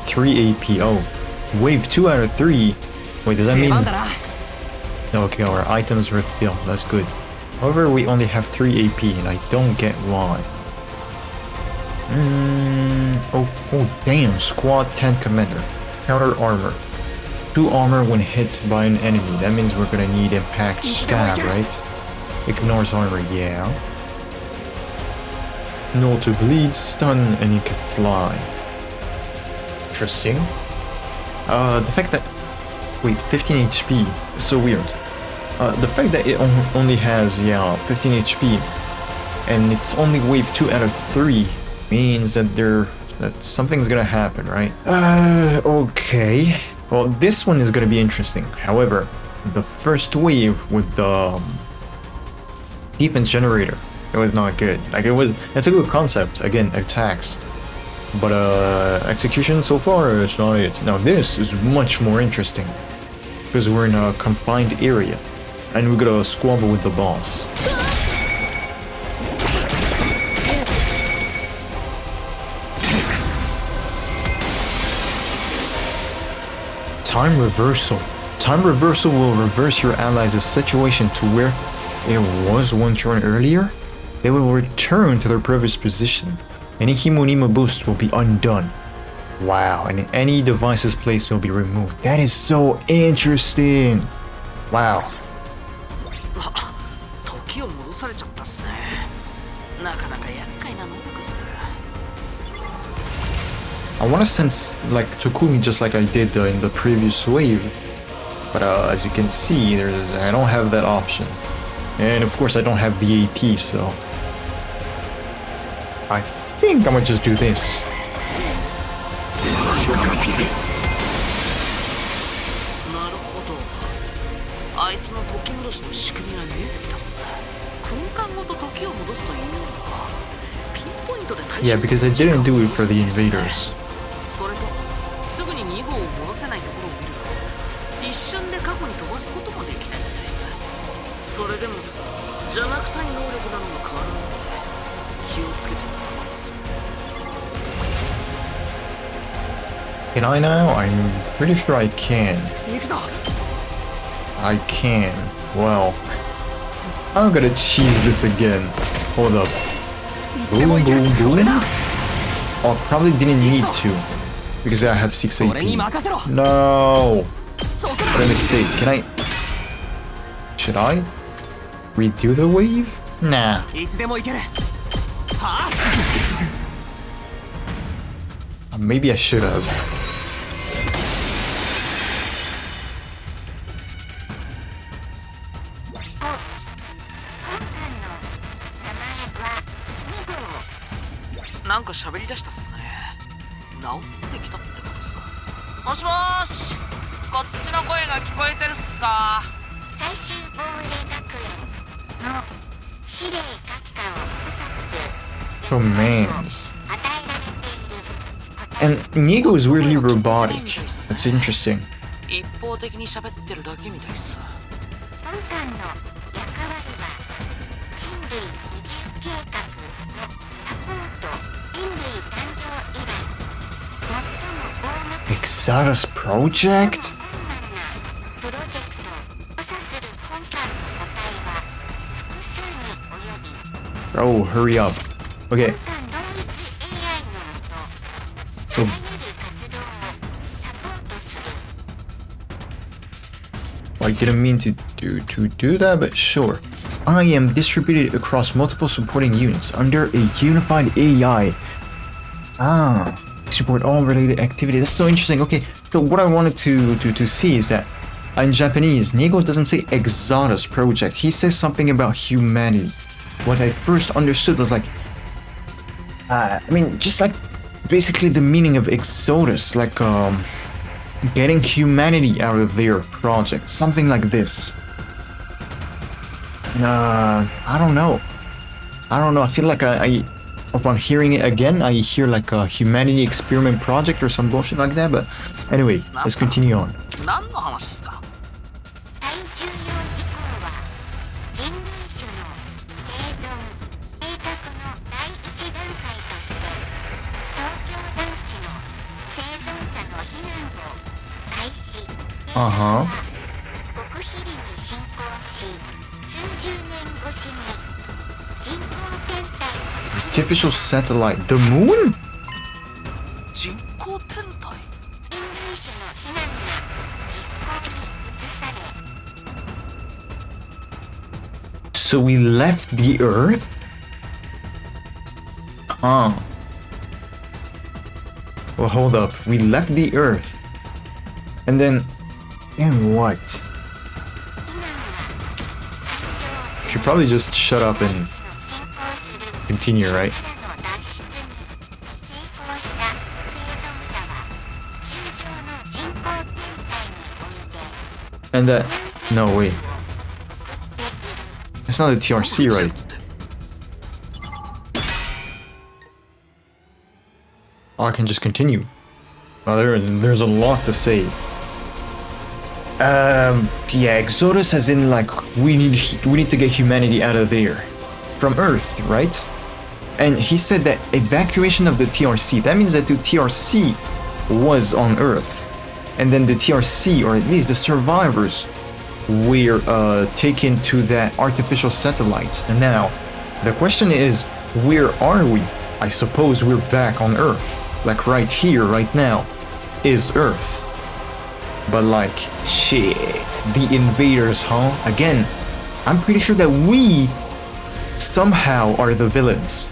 3 AP. Oh. Wave 2 out of 3. Wait, does that mean... Okay, our items refill. That's good. However, we only have 3 AP and I don't get why. Oh, damn. Squad 10 commander. Counter armor. 2 armor when hit by an enemy. That means we're gonna need impact stab, right? Ignores armor, yeah. No to bleed, stun, and you can fly. Interesting. The fact that... Wait, 15 HP. It's so weird. The fact that it only has, 15 HP, and it's only wave 2 out of 3, means that that something's gonna happen, right? Okay. Well, this one is gonna be interesting. However, the first wave with the defense generator, it was not good. Like, it's a good concept, again, attacks. But execution so far is not it. Now this is much more interesting, because we're in a confined area, and we gotta squabble with the boss. Time reversal. Time reversal will reverse your allies' situation to where it was one turn earlier. They will return to their previous position. Any Himonima boost will be undone. Wow, and any devices placed will be removed. That is so interesting. Wow. 時を戻されちゃったっすね。なかなか厄介な能力っす。I want to sense like Takumi just like I did in the previous wave, but as you can see, I don't have that option, and of course I don't have the AP, so I think I'm gonna just do this. なるほど。あいつの時戻し Yeah, because I didn't do it for the invaders. それとすぐに2号を戻せないところを見ると一瞬で過去に飛ばすこともできないみたいです。それでも邪魔くさい能力なのが変わらないので気をつけていたところです。 Can I now? I'm pretty sure I can. I can. Well, I'm gonna cheese this again. Hold up. Boom, boom, boom. Oh, probably didn't need to. Because I have 6 AP. No! What a mistake. Can I... Should I? Redo the wave? Nah. Maybe I should have.なんか喋り出したっすね。治ってきたってことですか。もしもーし、こっちの声が聞こえてるっすか。最終防衛学園の司令閣下を補佐する Commands. 与えられている And Nigo is weirdly robotic. That's interesting. 一方的に喋ってるだけみたいっす。本艦の役割は人類移住計画のサポート。人類誕生以来最も大型 Exodus Project? プロジェクトを補佐する本艦の個体は複数に及び Oh, hurry up. Okay, 本艦同一 AI のもと so あらゆる活動をサポートする I didn't mean to do that, but sure. I am distributed across multiple supporting units under a unified AI. Ah, support all related activity. That's so interesting. Okay, so what I wanted to see is that in Japanese, Nigo doesn't say Exodus Project. He says something about humanity. What I first understood was like, I mean, just like basically the meaning of Exodus, like getting humanity out of their project, something like this. I don't know. I feel like I upon hearing it again, I hear like a humanity experiment project or some bullshit like that. But anyway, let's continue on. 何の話っすか。最重要事項は人類種の生存計画の第一段階として東京団地の生存者の避難を開始。極秘裏に進行し数十年越しに人工天体 Artificial satellite. The moon? 人工天体。人類種の避難が実行に移され So we left the Earth? Well, hold up. We left the Earth. And then... And what? Should probably just shut up and continue, right? And that... No, wait. It's not a TRC, right? Oh, I can just continue. Well, there's a lot to say. Yeah, Exodus as in like we need to get humanity out of there, from Earth, right? And he said that evacuation of the TRC. That means that the TRC was on Earth, and then the TRC, or at least the survivors, were taken to that artificial satellite. And now, the question is, where are we? I suppose we're back on Earth. Like right here, right now, is Earth. But like, shit, the invaders, huh? Again, I'm pretty sure that we somehow are the villains.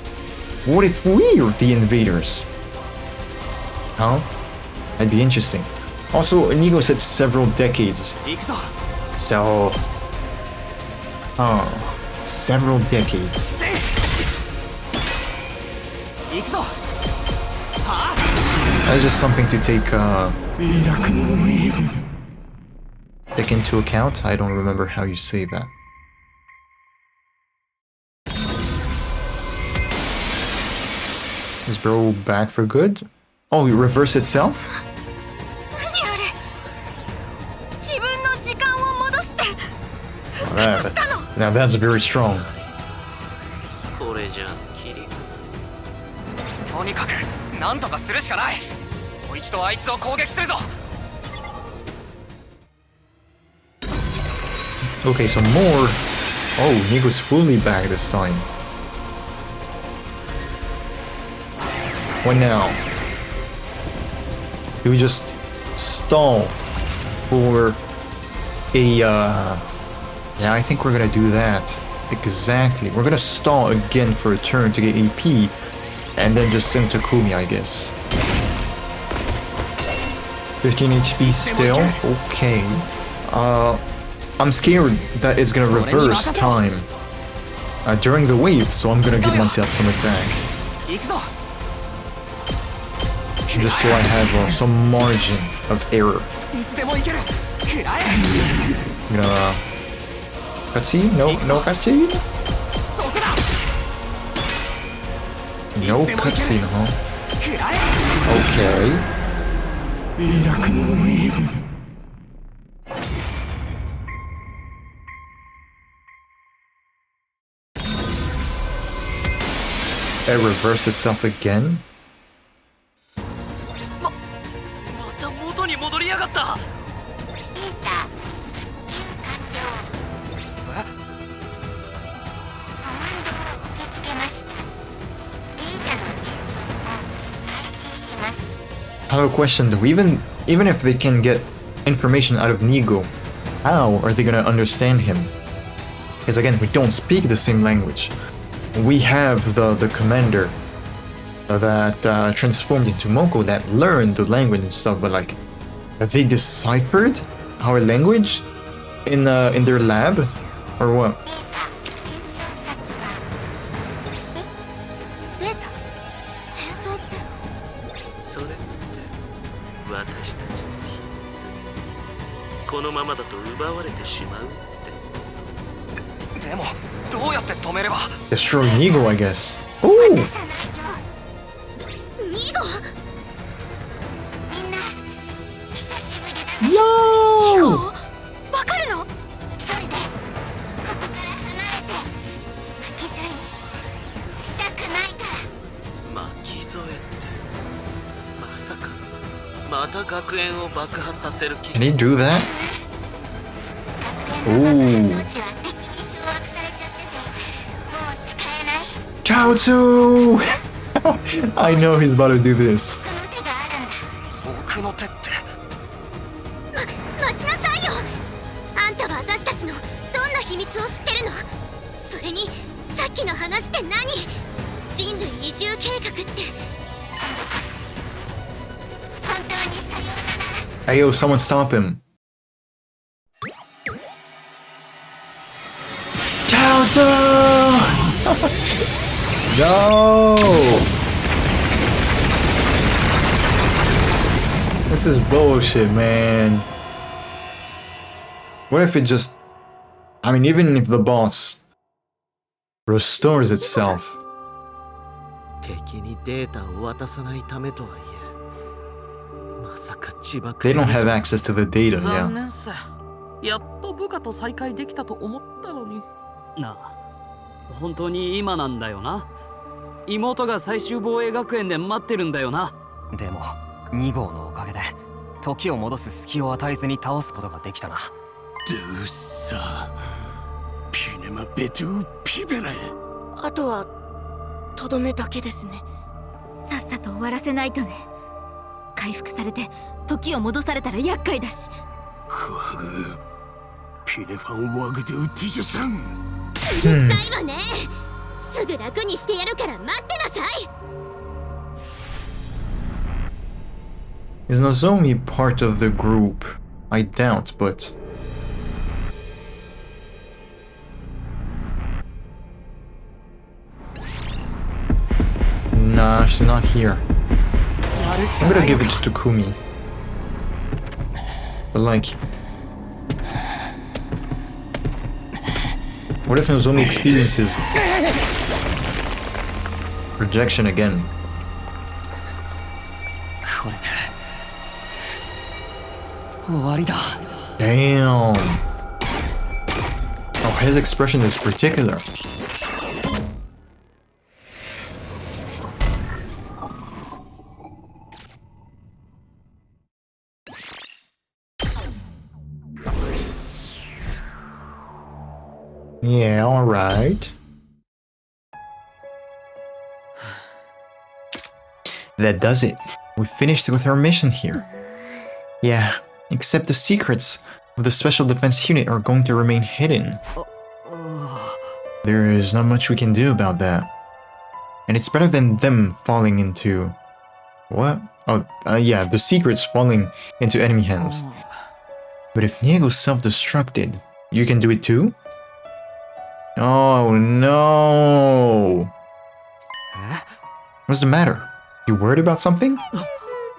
What if we're the invaders? Huh? That'd be interesting. Also, Inigo said several decades. So... Oh, several decades. That's just something to take into account. I don't remember how you say that. Is bro back for good? Oh, it reversed itself? 何あれ自分の時間を戻して復 That, 活したの now that's very strong. これじゃキリとにかく何とかするしかない。もう一度あいつを攻撃するぞ。 Okay, so more. Oh, Nigo's fully back this time. What now? Do we just stall for a yeah, I think we're gonna do that. Exactly. We're gonna stall again for a turn to get AP and then just send Takumi, I guess. 15 HP still. Okay. I'm scared that it's gonna reverse time during the wave, so I'm gonna give myself some attack. Just so I have some margin of error. I'm gonna... cutscene? No cutscene? No cutscene, huh? Okay. It reversed itself again? また元に戻りやがった。データ復旧完了。コマンドを受け付けました。データの転送を開始します。 I have a question though. Even if they can get information out of Nigo, how are they gonna understand him? Because again, we don't speak the same language. We have the commander that transformed into Moko that learned the language and stuff, but like, have they deciphered our language in their lab, or what? データ転送先はデータ転送って。それって私たちの秘密。このままだと奪われてしまうって。でもどうやって止めれば。 Destroy Nigo, I guess. Ooh! ニゴみんな久しぶりだね。ニ Yo! ゴわかるのそれでここから離れて巻き添えにしたくないから。巻き添えってまさかまた学園を爆破させる気。 Can he do that? 学園の爆破装置は敵に掌握されちゃっててもう使えない。 Chaozu! I know he's about to do this. この手があるんだ。僕の手って。待ちなさいよ。あんたは私たちのどんな秘密を知ってるの？それにさっきの話って何？人類移住計画って。今度こそ本当にさようなら。 Hey yo, someone stop him. Chaozu! No! This is bullshit, man. What if it just... I mean, even if the boss restores itself. 敵にデータを渡さないためとはいえ、まさか自爆 They する don't と have access to the data, 残 yeah. 念さ。やっと部下と再会できたと思ったのに。なあ、本当に今なんだよな。妹が最終防衛学園で待ってるんだよな。でも2号のおかげで時を戻す隙を与えずに倒すことができたな。どうさピネマベトゥピベラ。あとはとどめだけですね。さっさと終わらせないとね。回復されて時を戻されたら厄介だし。クワグピネファンワグドゥティジュさん。うるさいわね。すぐ楽にしてやるから待ってなさい。 Is Nozomi part of the group? I doubt, but... Nah, she's not here. I'm gonna give it to Takumi. But like... What if Nozomi experiences... rejection again? 終わりだ。 Damn. Oh, his expression is particular. Yeah, alright. That does it. We finished with our mission here. Yeah, except the secrets of the Special Defense Unit are going to remain hidden. There is not much we can do about that. And it's better than them falling into... What? Oh, yeah, the secrets falling into enemy hands. But if Niego self-destructed, you can do it too? Oh no! What's the matter? You worried about something?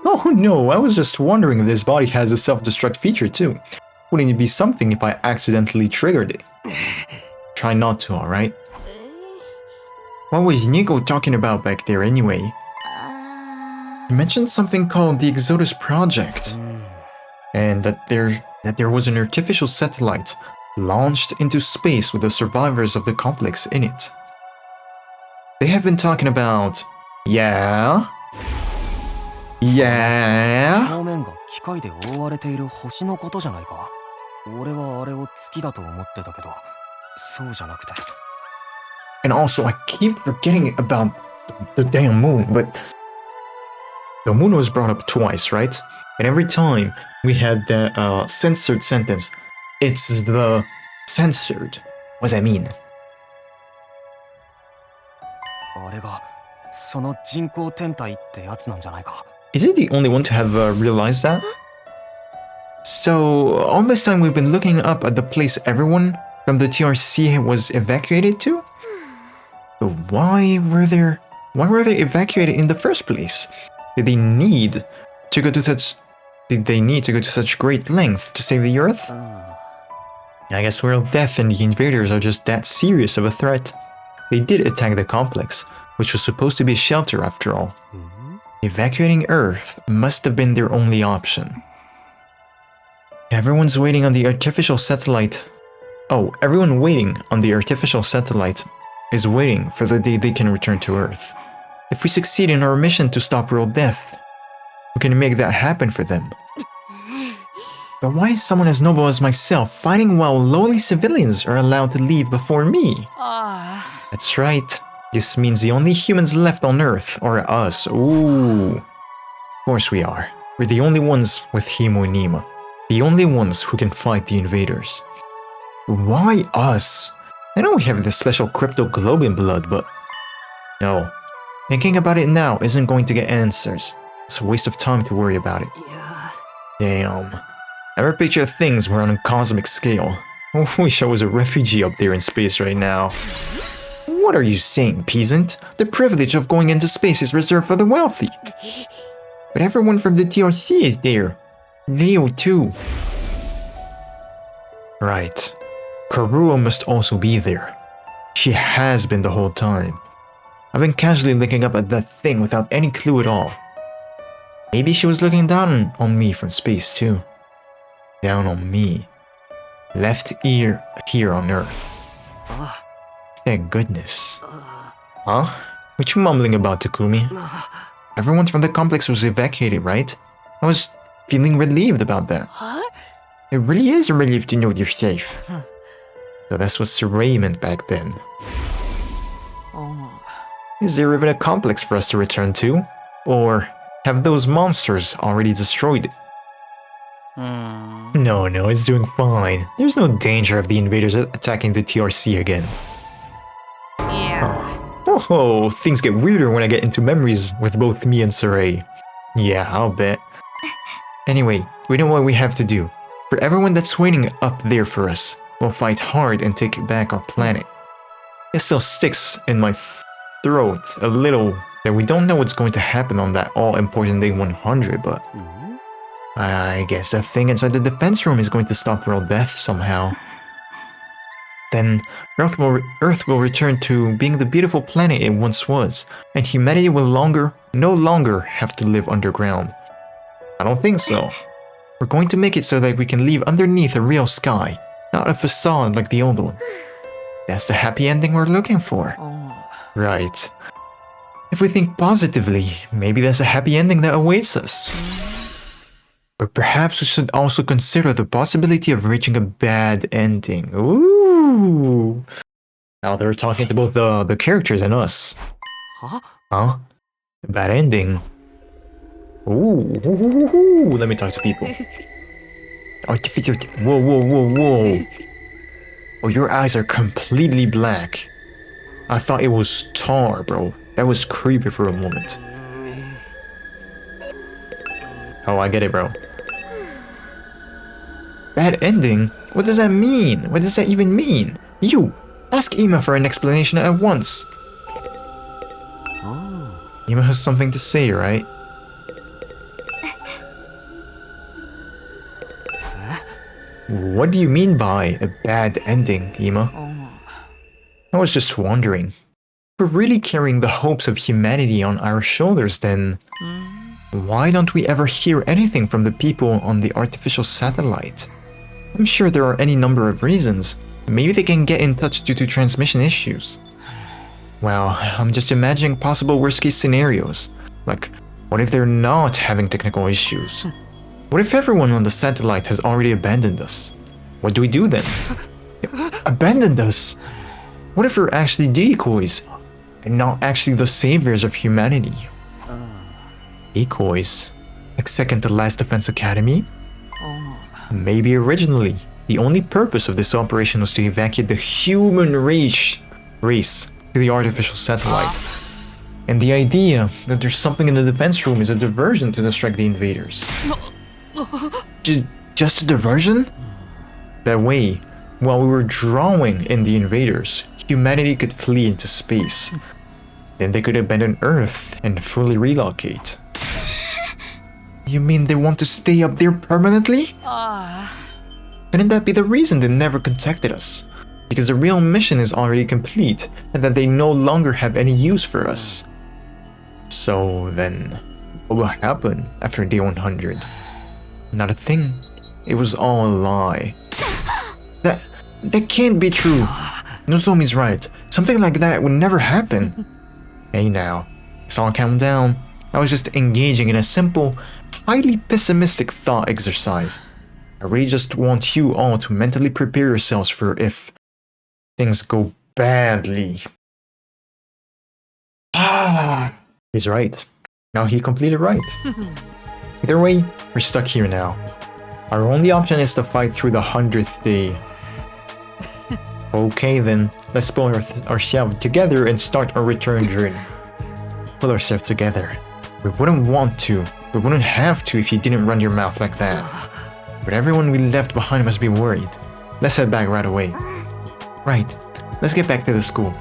Oh no, I was just wondering if this body has a self-destruct feature too. Wouldn't it be something if I accidentally triggered it? Try not to, alright? What was Nico talking about back there anyway? He mentioned something called the Exodus Project. And that there was an artificial satellite launched into space with the survivors of the complex in it. They have been talking about... Yeah? 表面が機械で覆われている星のことじゃないか。俺はあれを月だと思ってたけど、そうじゃなくて。And also, I keep forgetting about the damn moon, but the moon was brought up twice, right? And every time we had the censored sentence, it's the censored. What does that mean? あれがその人工天体ってやつなんじゃないか。Is it the only one to have realized that? So, all this time we've been looking up at the place everyone from the TRC was evacuated to? But why were they evacuated in the first place? Did they need to go to such great length to save the Earth? I guess World Death and the invaders are just that serious of a threat. They did attack the complex, which was supposed to be a shelter after all. Evacuating Earth must have been their only option. Everyone's waiting on the artificial satellite. Oh, everyone waiting on the artificial satellite is waiting for the day they can return to Earth. If we succeed in our mission to stop world death, we can make that happen for them. But why is someone as noble as myself fighting while lowly civilians are allowed to leave before me? That's right. This means the only humans left on Earth are us. Ooh. Of course we are. We're the only ones with Himo and Nima. The only ones who can fight the invaders. Why us? I know we have this special cryptoglobin blood, but... No. Thinking about it now isn't going to get answers. It's a waste of time to worry about it. Damn. Ever picture things were on a cosmic scale. I wish I was a refugee up there in space right now. What are you saying, peasant? The privilege of going into space is reserved for the wealthy. But everyone from the TRC is there. Leo too. Right. Karuo must also be there. She has been the whole time. I've been casually looking up at that thing without any clue at all. Maybe she was looking down on me from space too. Down on me. Left ear here on Earth. Thank goodness. Huh? What you mumbling about, Takumi? Everyone from the complex was evacuated, right? I was feeling relieved about that. It really is a relief to know you're safe. So that's what Saray meant back then. Is there even a complex for us to return to? Or have those monsters already destroyed it? No, it's doing fine. There's no danger of the invaders attacking the TRC again. Oh, things get weirder when I get into memories with both me and Saray. Yeah, I'll bet. Anyway, we know what we have to do. For everyone that's waiting up there for us, we'll fight hard and take back our planet. It still sticks in my throat a little that we don't know what's going to happen on that all-important day 100, but... I guess that thing inside the defense room is going to stop world death somehow. Then Earth will return to being the beautiful planet it once was, and humanity will no longer have to live underground. I don't think so. We're going to make it so that we can live underneath a real sky, not a facade like the old one. That's the happy ending we're looking for. Right. If we think positively, maybe there's a happy ending that awaits us. But perhaps we should also consider the possibility of reaching a bad ending. Ooh. Now they're talking to both the characters and us. Huh? Huh? A bad ending. Ooh. Let me talk to people. Artificial. Whoa. Oh, your eyes are completely black. I thought it was tar, bro. That was creepy for a moment. Oh, I get it, bro. Bad ending? What does that mean? What does that even mean? You! Ask Ima for an explanation at once. Oh. Ima has something to say, right? What do you mean by a bad ending, Ima? I was just wondering. If we're really carrying the hopes of humanity on our shoulders, then why don't we ever hear anything from the people on the artificial satellite? I'm sure there are any number of reasons. Maybe they can get in touch due to transmission issues. Well, I'm just imagining possible worst-case scenarios. Like, what if they're not having technical issues? What if everyone on the satellite has already abandoned us? What do we do then? Abandoned us? What if we're actually decoys, and not actually the saviors of humanity? Decoys? Like second to last Defense Academy? Maybe originally, the only purpose of this operation was to evacuate the human race to the artificial satellite. And the idea that there's something in the defense room is a diversion to distract the invaders. Just a diversion? That way, while we were drawing in the invaders, humanity could flee into space. Then they could abandon Earth and fully relocate. You mean they want to stay up there permanently? Couldn't that be the reason they never contacted us? Because the real mission is already complete, and that they no longer have any use for us. So then, what will happen after day 100? Not a thing. It was all a lie. That can't be true. Nozomi's right. Something like that would never happen. Hey now, it's all calm down. I was just engaging in a simple, highly pessimistic thought exercise. I really just want you all to mentally prepare yourselves for if things go badly. He's right. Now he completely right. Either way, we're stuck here now. Our only option is to fight through the 100th day. Okay then, let's pull ourselves together and start our return journey. Pull ourselves together. We wouldn't want to, we wouldn't have to if you didn't run your mouth like that. But everyone we left behind must be worried. Let's head back right away. Right, let's get back to the school.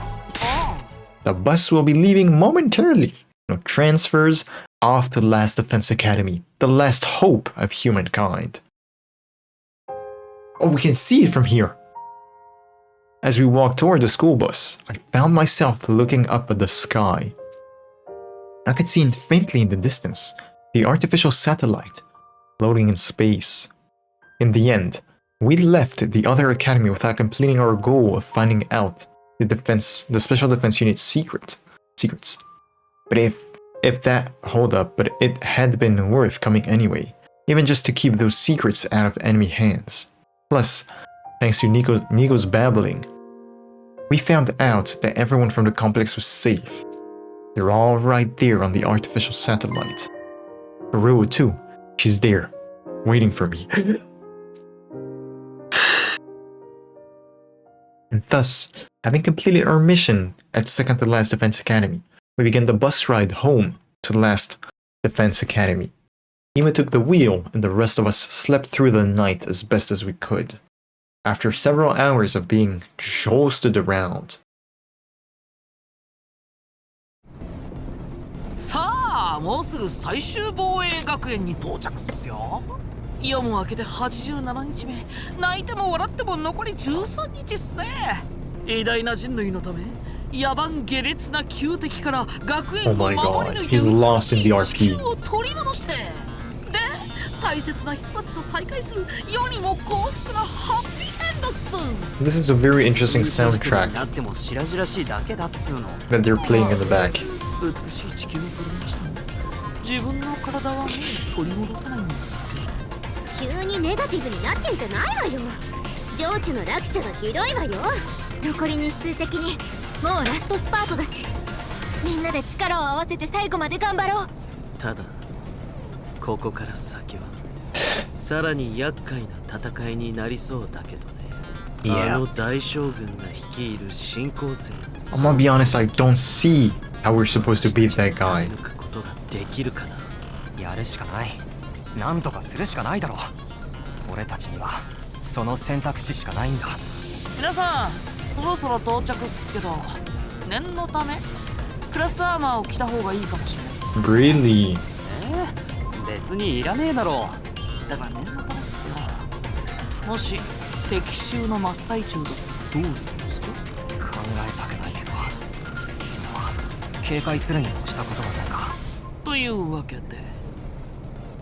The bus will be leaving momentarily. No transfers, off to Last Defense Academy, the last hope of humankind. Oh, we can see it from here. As we walked toward the school bus, I found myself looking up at the sky. I could see faintly in the distance the artificial satellite floating in space. In the end, we left the other academy without completing our goal of finding out the Special Defense Unit's secrets. But but it had been worth coming anyway, even just to keep those secrets out of enemy hands. Plus, thanks to Nico's babbling, we found out that everyone from the complex was safe. They're all right there on the artificial satellite. Haruo too, she's there, waiting for me. And thus, having completed our mission at second to last Defense Academy, we began the bus ride home to Last Defense Academy. Ima took the wheel and the rest of us slept through the night as best as we could, after several hours of being josted around. さあ、もうすぐ最終防衛学園に到着っすよ。夜も明けて87日目、泣いても笑っても残り13日っすね。偉大な人類のため、野蛮下劣な旧敵から学園を守り抜いて美しい地球を取り戻して。で、大切な人たちと再会する世にも幸福なハッピーエンドっす。 This is a very interesting soundtrack なっても白々しいだけだっつうの。 that they're playing in the back. 美しい地球を取り戻したの。自分の体はもう取り戻せないんですけど。急にネガティブになってんじゃないわよ。情緒の落差がひどいわよ。残り日数的にもうラストスパートだし、みんなで力を合わせて最後まで頑張ろう。ただここから先はさらに厄介な戦いになりそうだけどね。 Yeah. あの大将軍が率いる新興戦 I'm gonna be honest, I don't see how we're supposed to beat that guy. 抜くことができるかな。やるしかない。なんとかするしかないだろう。俺たちにはその選択肢しかないんだ。皆さんそろそろ到着っすけど、念のためクラスアーマーを着た方がいいかもしれないっす。 Really? 別にいらねえだろだから念のためっすよ。もし敵襲の真っ最中だとどうするんですか？考えたくないけど、今は警戒するに越したことはないか。というわけで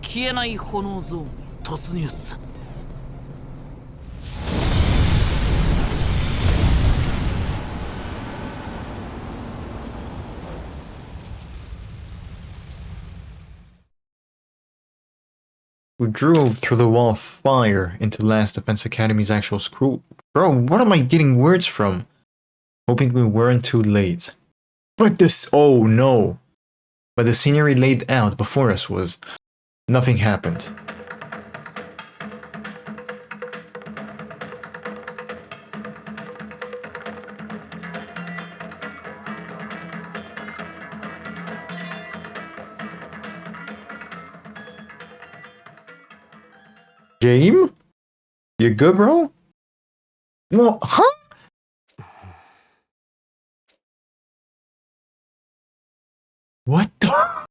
消えない炎ゾーンに突入っす。We drove through the wall of fire into Last Defense Academy's actual school. Bro, what am I getting words from? Hoping we weren't too late. But this— oh no. But the scenery laid out before us was— nothing happened. Game? You good, bro? No, huh? What the?